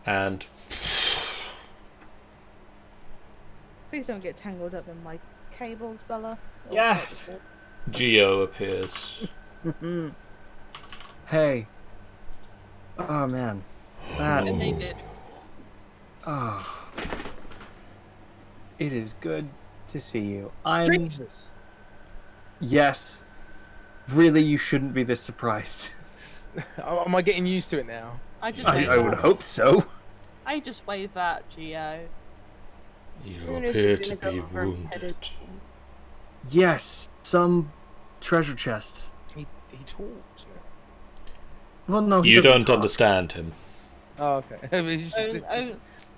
And Please don't get tangled up in my cables, Bella. Yes. Geo appears. Hey. Oh, man. That. And they did. Oh. It is good to see you. I'm. Jesus. Yes. Really, you shouldn't be this surprised. Am I getting used to it now? I just I, wave I would at- hope so. I just wave at Geo. You Even if appear she's to gonna be go over and pet wounded. it. Yes, some treasure chest. He talks. Well, no, he You doesn't don't talk. understand him. Oh, okay. it's just,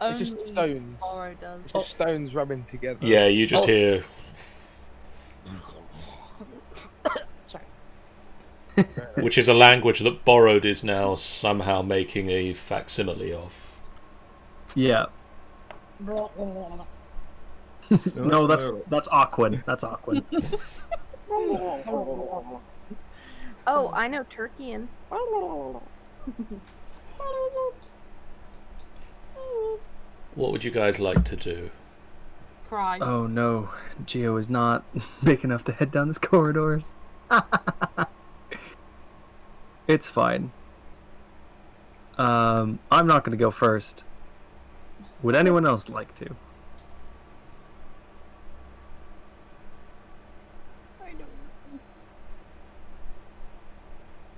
it's just Only stones. Borrow does. It's just stones rubbing together. Yeah, you just Also- hear. Sorry. Which is a language that Borrowed is now somehow making a facsimile of. Yeah. No, that's Aquan. That's Aquan. Oh, I know Turkian. What would you guys like to do? Cry. Oh no, Geo is not big enough to head down these corridors. It's fine. I'm not going to go first. Would anyone else like to? I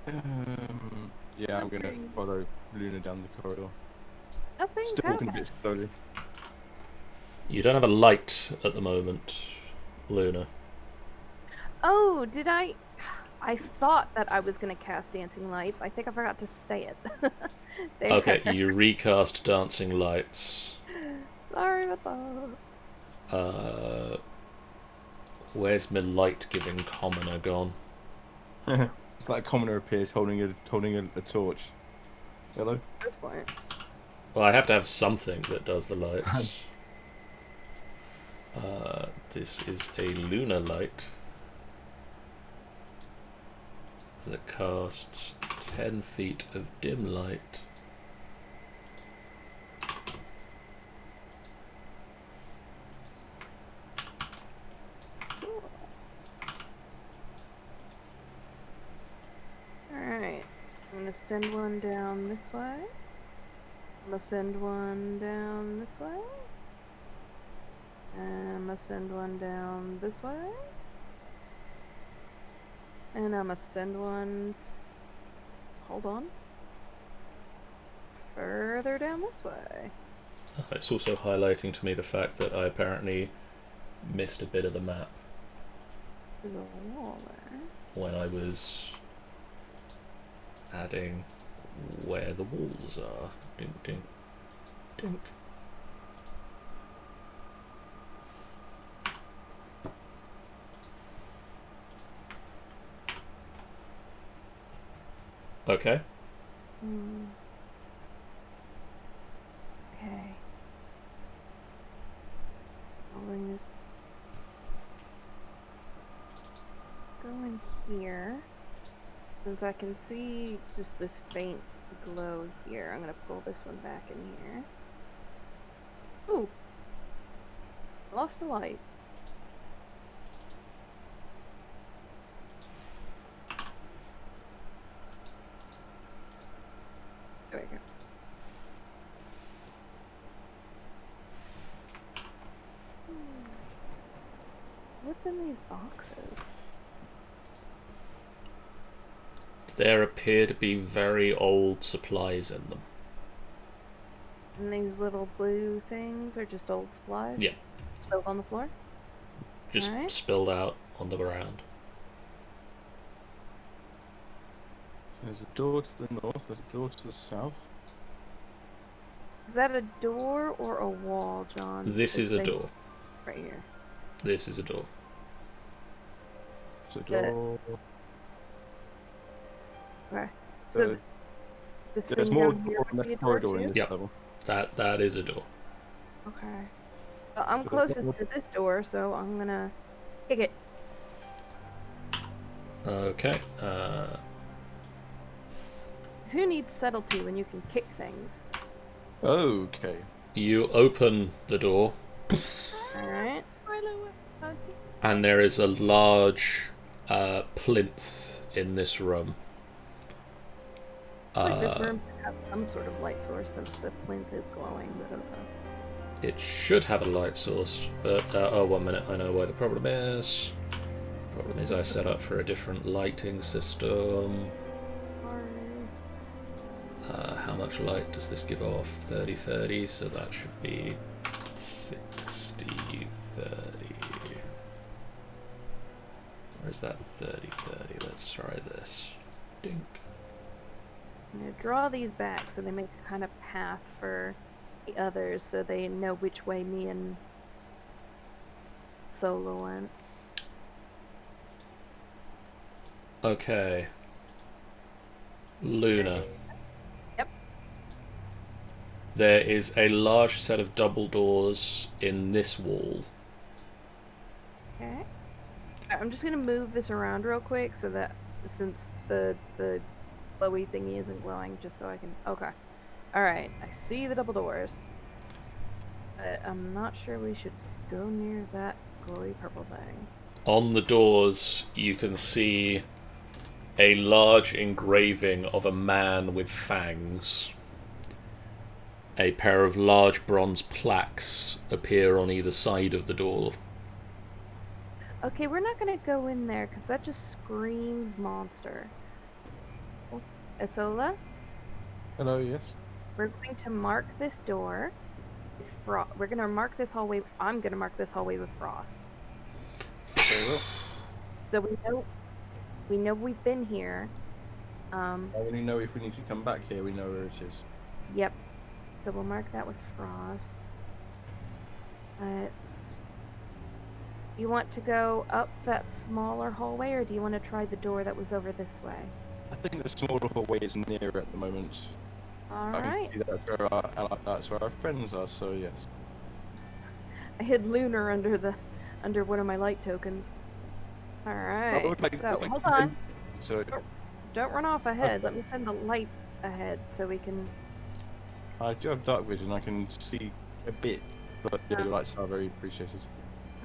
don't. Yeah, I'm gonna follow Luna down the corridor. Nothing's Still walking a happening. bit slowly. You don't have a light at the moment, Luna. Oh, did I? I thought that I was gonna cast dancing lights. I think I forgot to say it. There. Okay, you recast dancing lights. Sorry about that. Where's my light-giving commoner gone? It's like a commoner appears holding a torch. Hello? At this point. Well, I have to have something that does the lights. This is a lunar light that casts 10 feet of dim light. Alright. I'm gonna send one down this way. I'm gonna send one down this way. And I'm gonna send one down this way. And I'm gonna send one. Hold on. Further down this way. It's also highlighting to me the fact that I apparently missed a bit of the map There's a wall there. when I was adding where the walls are. Dink, dink, dink. Okay. Okay. I'll bring this. Go in here. Since I can see just this faint glow here, I'm gonna pull this one back in here. Ooh! Lost a light. There we go. What's in these boxes? There appear to be very old supplies in them. And these little blue things are just old supplies? Yeah. Spilled on the floor? Just Alright. spilled out on the ground. So there's a door to the north, there's a door to the south. Is that a door or a wall, John? This is a thing door. Right here. This is a door. It's a The- door. Okay. So Uh, this There's thing more down here door in would be this a door corridor in too? this Yep. level. That is a door. Okay. Well, I'm So the closest door- to this door, so I'm gonna kick it. Okay. Who needs subtlety when you can kick things? Okay. You open the door, Alright. and there is a large plinth in this room. Like this room should have some sort of light source since the plinth is glowing, but okay. It should have a light source, but oh, 1 minute. I know why the problem is. Problem is I set up for a different lighting system. How much light does this give off? 30-30, so that should be 60-30. Where's that 30-30? Let's try this. Dink. I'm gonna draw these back so they make a kind of path for the others so they know which way me and Solo went. Okay. Luna. Yep. There is a large set of double doors in this wall. Okay. I'm just gonna move this around real quick so that since the glowy thingy isn't glowing, just so I can. Okay. All right. I see the double doors, but I'm not sure we should go near that glowy purple thing. On the doors, you can see a large engraving of a man with fangs. A pair of large bronze plaques appear on either side of the door. Okay, we're not gonna go in there because that just screams monster. Isola, Hello, yes. we're going to mark this door with we're gonna mark this hallway. I'm gonna mark this hallway with frost. Very well. So we know we've been here. I only know if we need to come back here, we know where it is. Yep. So we'll mark that with frost. You want to go up that smaller hallway, or do you want to try the door that was over this way? I think the smaller hallway is near at the moment. All I can right. see that's where our friends are, so yes. I hid Lunar under one of my light tokens. All right. Hold on. So Don't run off ahead. Okay. Let me send the light ahead so we can. I do have dark vision. I can see a bit, but the lights are very appreciated.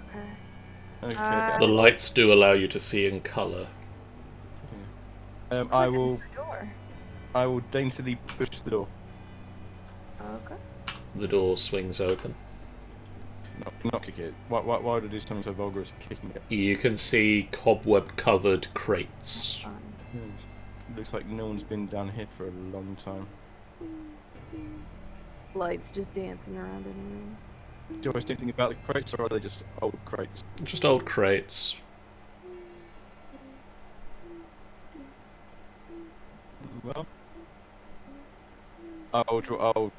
Okay. Okay. The lights do allow you to see in colour. I will daintily push the door. Okay. The door swings open. Not kick it. Why would I do something so vulgar as kicking it? You can see cobweb-covered crates. Looks like no one's been down here for a long time. Lights just dancing around in the room. Do I see anything about the crates, or are they just old crates? Just old crates. Well, I'll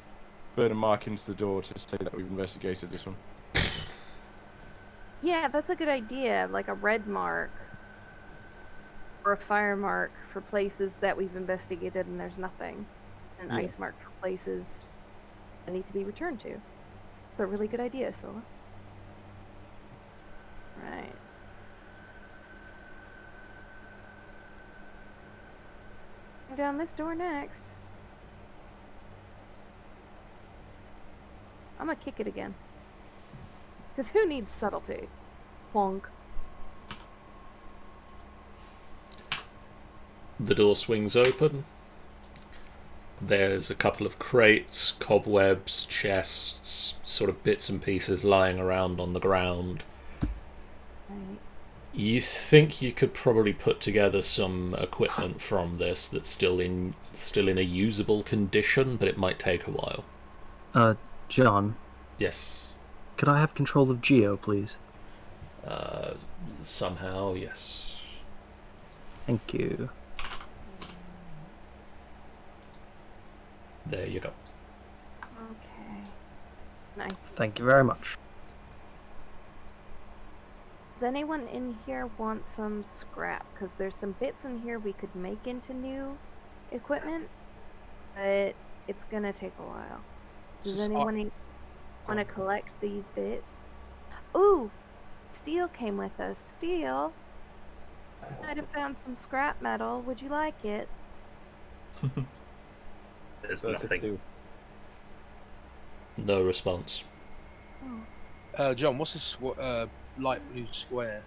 burn a mark into the door to say that we've investigated this one. Yeah, that's a good idea. Like a red mark or a fire mark for places that we've investigated and there's nothing. An ice mark for places that need to be returned to. It's a really good idea, Scylla. Right. Down this door next. I'm gonna kick it again. Because who needs subtlety? Plonk. The door swings open. There's a couple of crates, cobwebs, chests, sort of bits and pieces lying around on the ground. Right. You think you could probably put together some equipment from this that's still in a usable condition, but it might take a while. John, Yes. could I have control of Geo, please? Somehow, yes. Thank you. There you go. Okay. Nice. Thank you very much. Does anyone in here want some scrap? Because there's some bits in here we could make into new equipment, but it's gonna take a while. Does anyone want to collect these bits? Ooh! Steel came with us. Steel! Might have found some scrap metal. Would you like it? There's nothing. No response. Oh. John, what's this light blue square?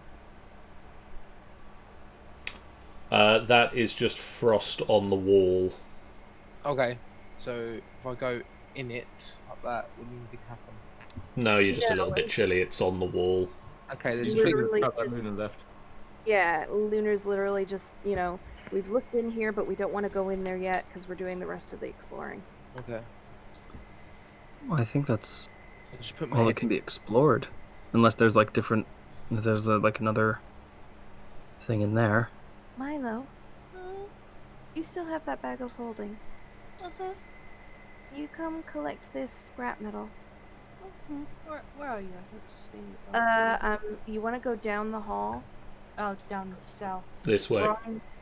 That is just frost on the wall. Okay, so if I go in it like that, would anything happen? No, you're just a No, little bit chilly. It's on the wall. Okay, there's Literally That just- Lunar left. Yeah, Lunar's literally just, we've looked in here, but we don't want to go in there yet because we're doing the rest of the exploring. Okay. I think that's I just put my all head that can be explored. Unless there's like different... There's like another thing in there. Milo, you still have that bag of holding. You come collect this scrap metal. Where are you? I don't see. You want to go down the hall? Oh, down south. This way,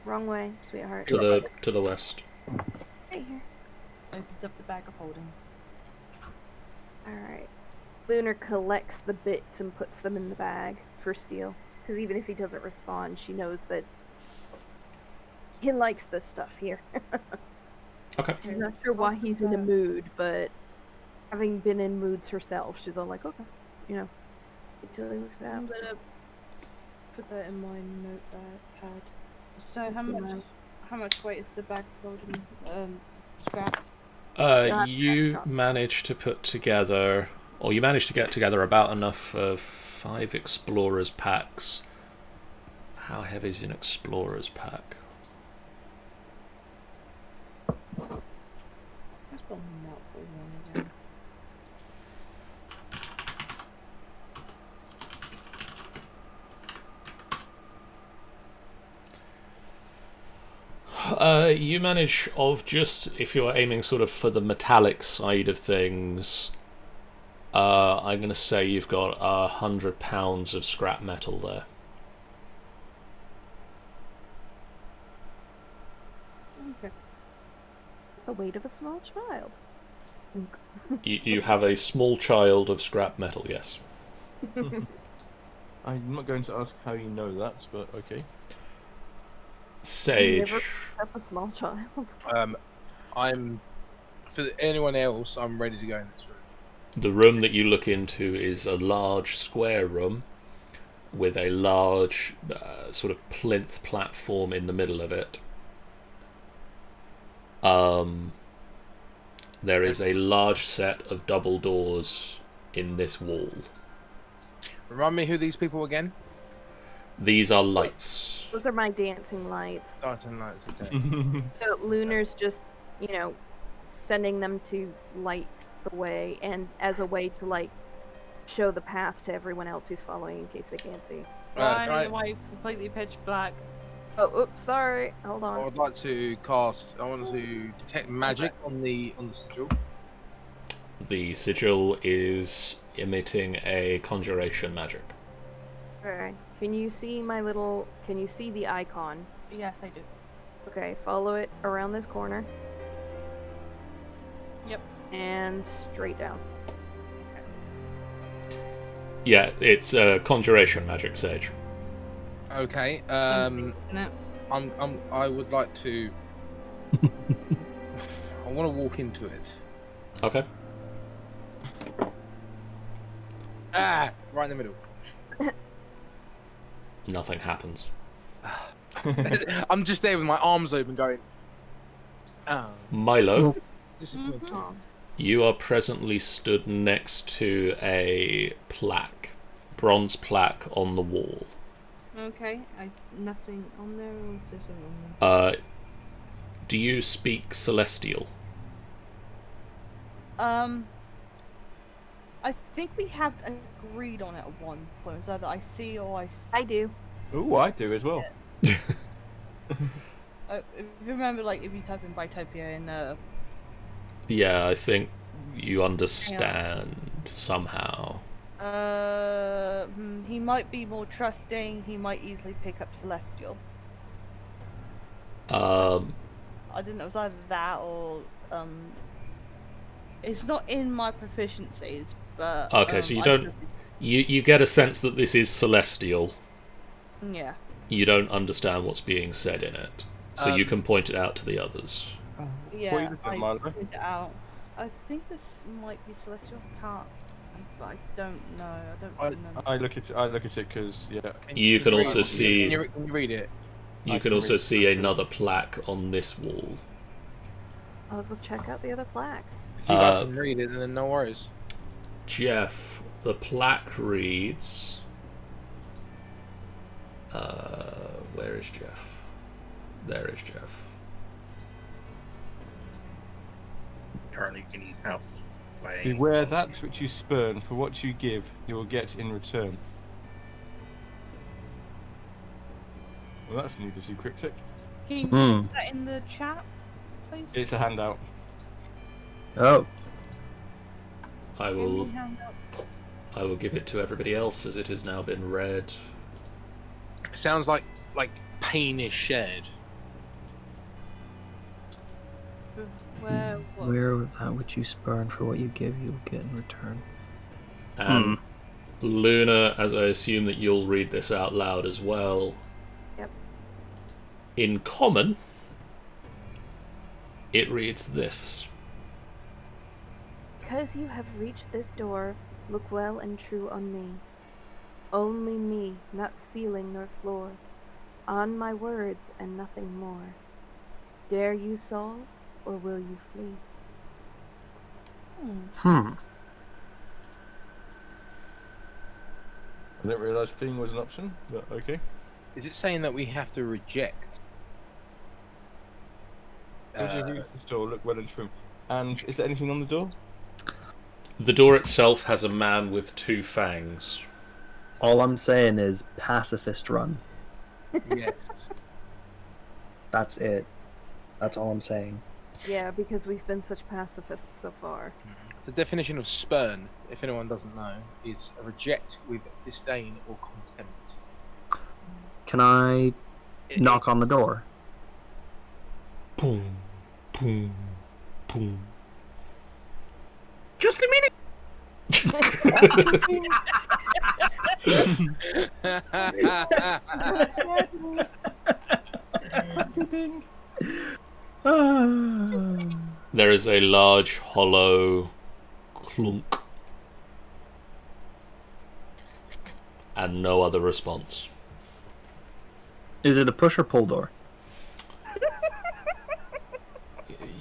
Wrong way, sweetheart. to the west. Right here. Opens up the bag of holding. Alright. Lunar collects the bits and puts them in the bag for Steel. Because even if he doesn't respond, she knows that he likes this stuff here. Okay. She's not sure why he's in a mood, but having been in moods herself, she's all like, okay, until he works I'm out. gonna put that in my notepad. So how much weight is the bag holding scraps? You managed to put together, or you managed to get together about enough of 5 explorers packs. How heavy is an explorer's pack? That's probably not very long again. You manage of just, if you're aiming sort of for the metallic side of things, I'm going to say you've got 100 pounds of scrap metal there. Okay. The weight of a small child. You have a small child of scrap metal, yes. I'm not going to ask how you know that, but okay. Sage. Never picked up a small child. I'm for anyone else. I'm ready to go in this room. The room that you look into is a large square room with a large sort of plinth platform in the middle of it. There is a large set of double doors in this wall. Remind me who these people again? These are lights. Those are my dancing lights. Starting lights. Okay. So Lunar's just, sending them to light the way, and as a way to like show the path to everyone else who's following in case they can't see. Blinding away, completely pitch black. Oh, oops, sorry. Hold on. I would like to cast. I want to detect magic on the sigil. The sigil is emitting a conjuration magic. Okay. Can you see my little? Can you see the icon? Yes, I do. Okay. Follow it around this corner. Yep. And straight down. Yeah, it's conjuration magic, Sage. Okay. Isn't it? I would like to. I want to walk into it. Okay. Ah, right in the middle. Nothing happens. I'm just there with my arms open, going. Oh, Milo, disappointing. Oh. you are presently stood next to a plaque, bronze plaque on the wall. Okay. Nothing on there, or is there something on there? Do you speak Celestial? I think we have agreed on it at one point. It's either I see or I do. Ooh, I do as well. If you remember, like, if you type in Bitopia in Yeah, I think you understand somehow. he might be more trusting. He might easily pick up Celestial. I didn't know, it was either that or it's not in my proficiencies, but Okay, so you I don't. You get a sense that this is Celestial. Yeah. You don't understand what's being said in it, so you can point it out to the others. Yeah, What are you looking at, I Milo? point it out. I think this might be Celestial. But I don't know. I don't remember. I look at it because You can read also it? see. Can you read it? You I can can also read see it. another plaque on this wall. I'll go check out the other plaque. If you guys can read it, then no worries. Jeff, the plaque reads. Where is Jeff? There is Jeff. Currently in his house. Playing. beware that which you spurn, for what you give, you will get in return. Well, that's needlessly cryptic. Can you put that in the chat, please? It's a handout. Oh. I Give me will. a handout. I will give it to everybody else as it has now been read. It sounds like pain is shared. Where? What? Where that which you spurn, for what you give, you will get in return. And Luna, as I assume that you'll read this out loud as well. Yep. In common, it reads this. Because you have reached this door, look well and true on me. Only me, not ceiling nor floor. On my words and nothing more. Dare you solve, or will you flee? Hmm. I didn't realise fleeing was an option, but okay. Is it saying that we have to reject? Would you use this door? Look well into the room. And is there anything on the door? The door itself has a man with 2 fangs. All I'm saying is pacifist run. Yes. That's it. That's all I'm saying. Yeah, because we've been such pacifists so far. The definition of spurn, if anyone doesn't know, is a reject with disdain or contempt. Can I knock on the door? Boom, boom, boom. Just a minute. There is a large, hollow clunk. And no other response. Is it a push or pull door?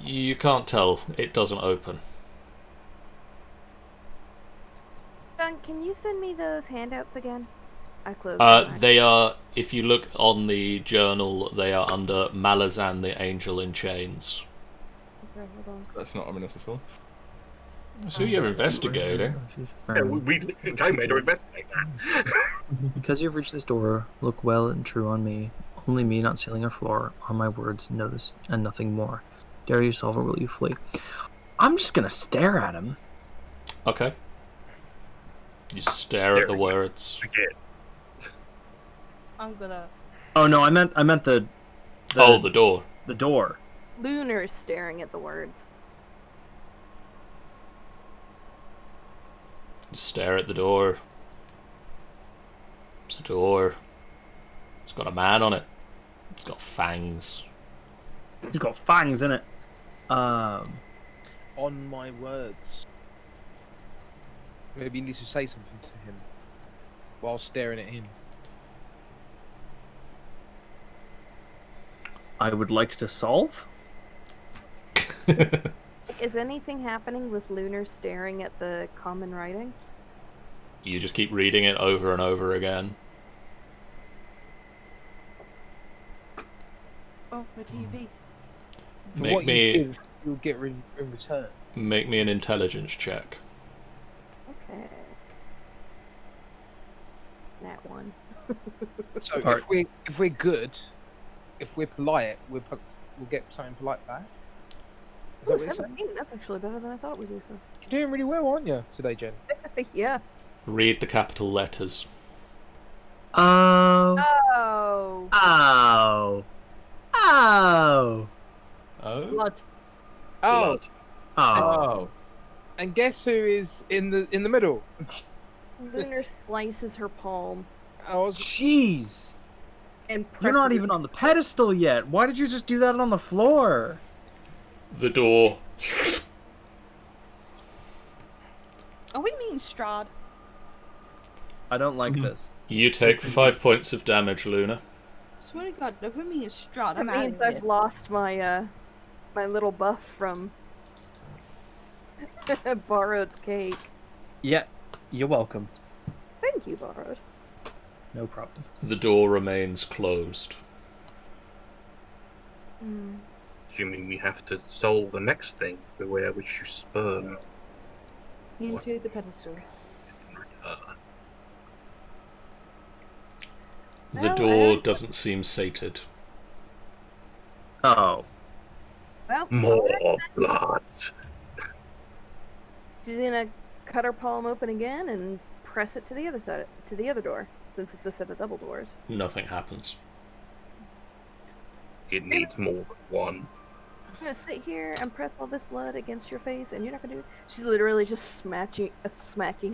You can't tell. It doesn't open. John, can you send me those handouts again? I closed them. They are, if you look on the journal, they are under Malazan the Angel in Chains. Okay, hold on. That's not ominous at all. That's who you're investigating. Yeah, we literally came here to investigate that. Because you've reached this door, look well and true on me. Only me, not ceiling or floor. On my words, notice, and nothing more. Dare you solve or will you flee? I'm just gonna stare at him. Okay. You stare at the words. Again. I'm gonna. Oh no, I meant the The door. the door. Lunar's staring at the words. You stare at the door. It's a door. It's got a man on it. It's got fangs. He's got fangs in it. On my words. Maybe you need to say something to him while staring at him. I would like to solve. Is anything happening with Lunar staring at the common writing? You just keep reading it over and over again. Oh, my TV. For Make what me- you give, you'll get in return. Make me an intelligence check. Okay. That one. So Alright. if we're good, if we're polite, we'll get something polite back. Is that Ooh, what you're saying? 17. That's actually better than I thought we'd do. So. You're doing really well, aren't you, today, Jen? Yeah. Read the capital letters. Oh. Oh. Oh. Oh. Oh? Blood. Oh, Oh. Oh. and guess who is in the middle? Lunar slices her palm I was Jeez. and You're not presses even on the pedestal yet. Why did you just do that on the floor? The door. Are we meeting Strahd? I don't like this. You take 5 points of damage, Luna. Swear to God, if we're meeting Strahd, That I'm out means of I've here. lost my my little buff from borrowed cake. Yeah. You're welcome. Thank you, borrowed. No problem. The door remains closed. Assuming we have to solve the next thing, beware which you spurn. Into the pedestal. The Well, door doesn't seem sated. Oh. Well, More blood. she's gonna cut her palm open again and press it to the other side, to the other door, since it's a set of double doors. Nothing happens. It needs more than one. I'm gonna sit here and press all this blood against your face, and you're not gonna do it. She's literally just smacking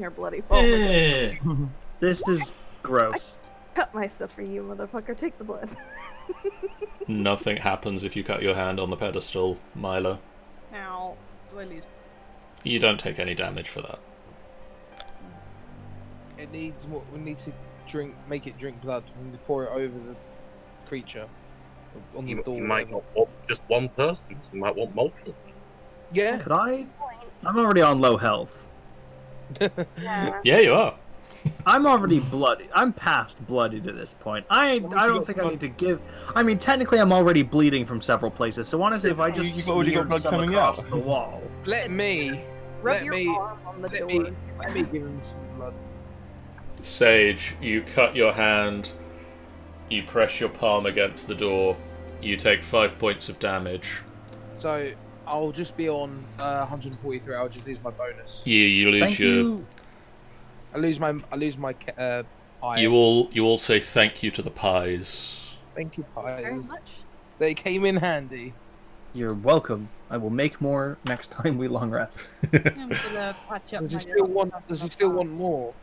her bloody palm. again. This is gross. Cut my stuff for you, motherfucker. Take the blood. Nothing happens if you cut your hand on the pedestal, Milo. Ow. Do I lose? You don't take any damage for that. It needs more. We need to make it drink blood. We need to pour it over the creature on the You door. might whatever. not want just one person. You might want multiple. Yeah. Could I? I'm already on low health. Yeah. Yeah, you are. I'm already bloody. I'm past bloody to this point. I don't think I need to give. I mean, technically, I'm already bleeding from several places. So honestly, if I just You've already got smeared blood some coming across out. the wall. Let me Rub Let your me- arm on the let door. me let me give him some blood. Sage, you cut your hand, you press your palm against the door, you take 5 points of damage. So I'll just be on 143. I'll just lose my bonus. You lose Thank your. you. I lose my eye. You all say thank you to the pies. Thank you, Very pies. much. They came in handy. You're welcome. I will make more next time we long rest. I'm gonna patch up. Does he my still little want? stuff Does he up still top. want more?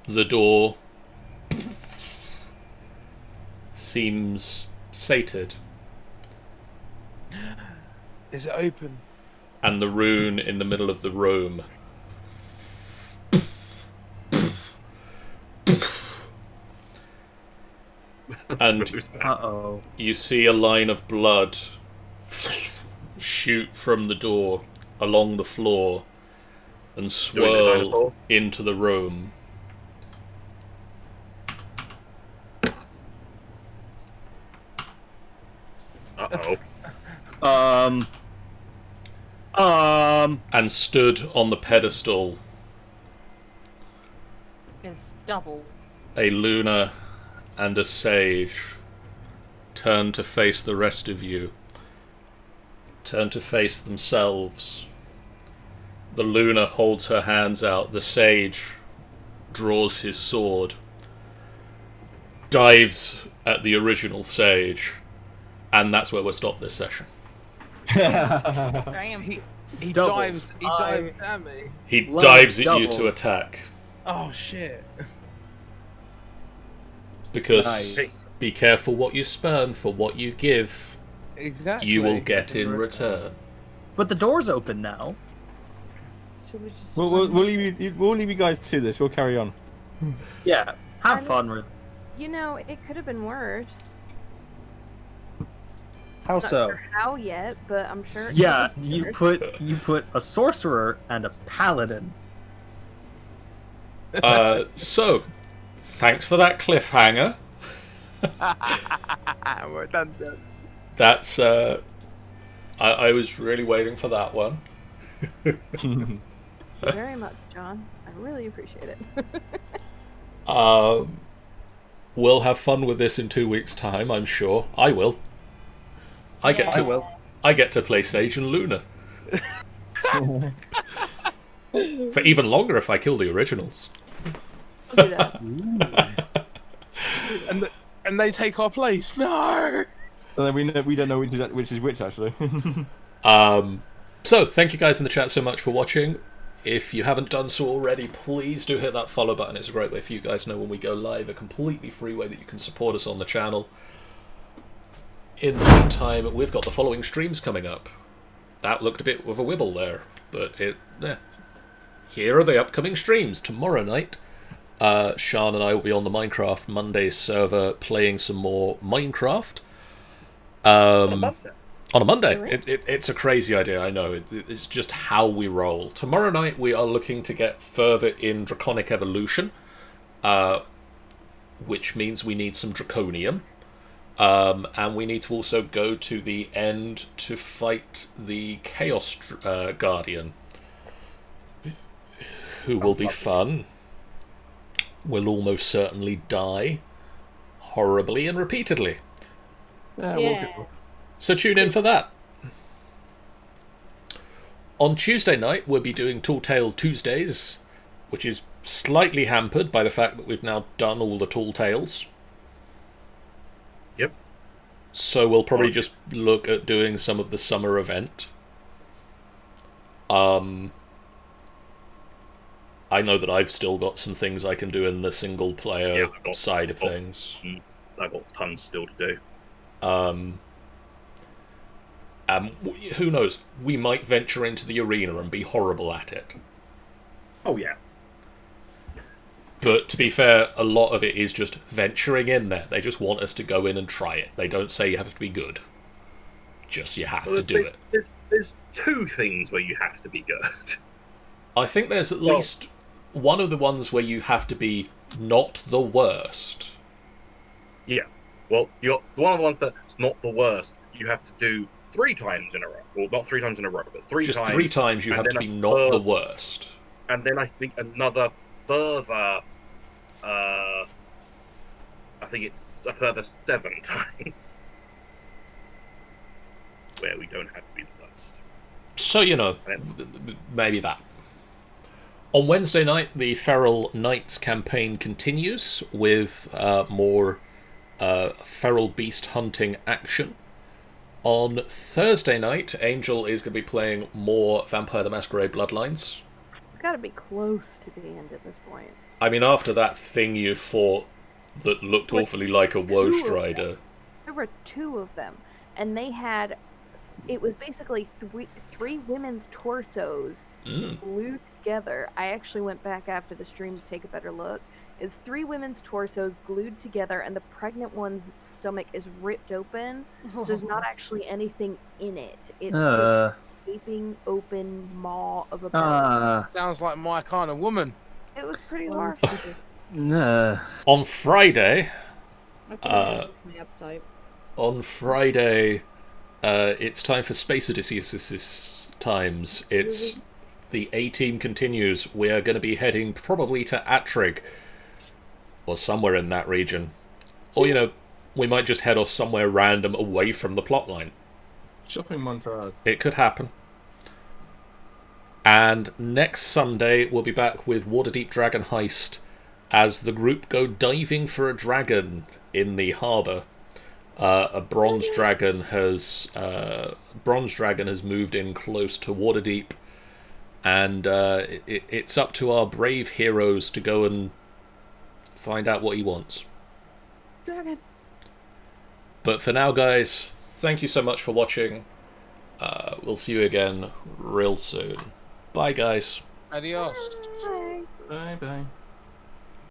The door seems sated, Is it open? and the rune in the middle of the room and Uh-oh. you see a line of blood shoot from the door along the floor and Doing the swirl dinosaur? into the room. Uh-oh. And stood on the pedestal, It's double. a Lunar and a Sage turn to face the rest of you. Turn to face themselves. The Lunar holds her hands out. The Sage draws his sword, dives at the original Sage, and that's where we'll stop this session. Damn. He Double. dives. He dives at me. He Love dives at you to doubles. attack, Oh shit! because Nice. be careful what you spurn, for what you give, Exactly. you will get in return. But the door's open now. Should we just? We'll leave you guys to this. We'll carry on. Yeah. Have I mean- fun with. You know, it could have been worse. How Not so? sure how yet, but I'm sure. it Yeah, could have been worse. you put a sorcerer and a paladin. So, thanks for that cliffhanger. We're done. That's I was really waiting for that one. Very much, John. I really appreciate it. We'll have fun with this in 2 weeks' time, I'm sure. I will. I get to play Sage and Luna. For even longer if I kill the originals. I'll do that. And they take our place. No. And then we don't know which is which actually. So, thank you guys in the chat so much for watching. If you haven't done so already, please do hit that follow button. It's a great way for you guys to know when we go live, a completely free way that you can support us on the channel. In the meantime, we've got the following streams coming up. That looked a bit of a wibble there, but here are the upcoming streams. Tomorrow night, Sean and I will be on the Minecraft Monday server playing some more Minecraft. On a Monday. Really? It's a crazy idea, I know. It's just how we roll. Tomorrow night we are looking to get further in Draconic Evolution, which means we need some Draconium. And we need to also go to the end to fight the Chaos Guardian, who will be fun. Will almost certainly die horribly and repeatedly. Yeah. So tune in for that. On Tuesday night, we'll be doing Tall Tale Tuesdays, which is slightly hampered by the fact that we've now done all the Tall Tales. Yep. So we'll probably just look at doing some of the summer event. I know that I've still got some things I can do in the single player Yeah, I've got- side of things. I've got tons still to do. Who knows? We might venture into the arena and be horrible at it. Oh yeah. But to be fair, a lot of it is just venturing in there. They just want us to go in and try it. They don't say you have to be good. Just you have to do it. There's two things where you have to be good. I think there's at least one of the ones where you have to be not the worst. Yeah. Well, you're one of the ones that's not the worst. You have to do 3 times in a row. Well, not 3 times in a row, but 3 Just times. 3 times you have to be not the worst. And then I think another further. I think it's a further 7 times where we don't have to be the worst. So, maybe that. On Wednesday night, the Feral Knights campaign continues with more feral beast hunting action. On Thursday night, Angel is going to be playing more Vampire the Masquerade Bloodlines. We've got to be close to the end at this point. I mean, after that thing you fought that looked awfully like a Woe Strider. There were 2 of them, and they had... It was basically three women's torsos glued together. I actually went back after the stream to take a better look. It's 3 women's torsos glued together, and the pregnant one's stomach is ripped open. So there's not actually anything in it. It's just gaping open maw of a belly. Sounds like my kind of woman. It was pretty harsh. On Friday... I think it was my appetite. On Friday... it's time for Space Odysseus times. It's the A-Team continues. We are going to be heading probably to Attrig. Or somewhere in that region. Or, we might just head off somewhere random away from the plotline. Shopping montage. It could happen. And next Sunday, we'll be back with Waterdeep Dragon Heist as the group go diving for a dragon in the harbour. A bronze dragon has moved in close to Waterdeep, and it's up to our brave heroes to go and find out what he wants. Dragon. But for now, guys, thank you so much for watching. We'll see you again real soon. Bye, guys. Adios. Bye. Bye bye.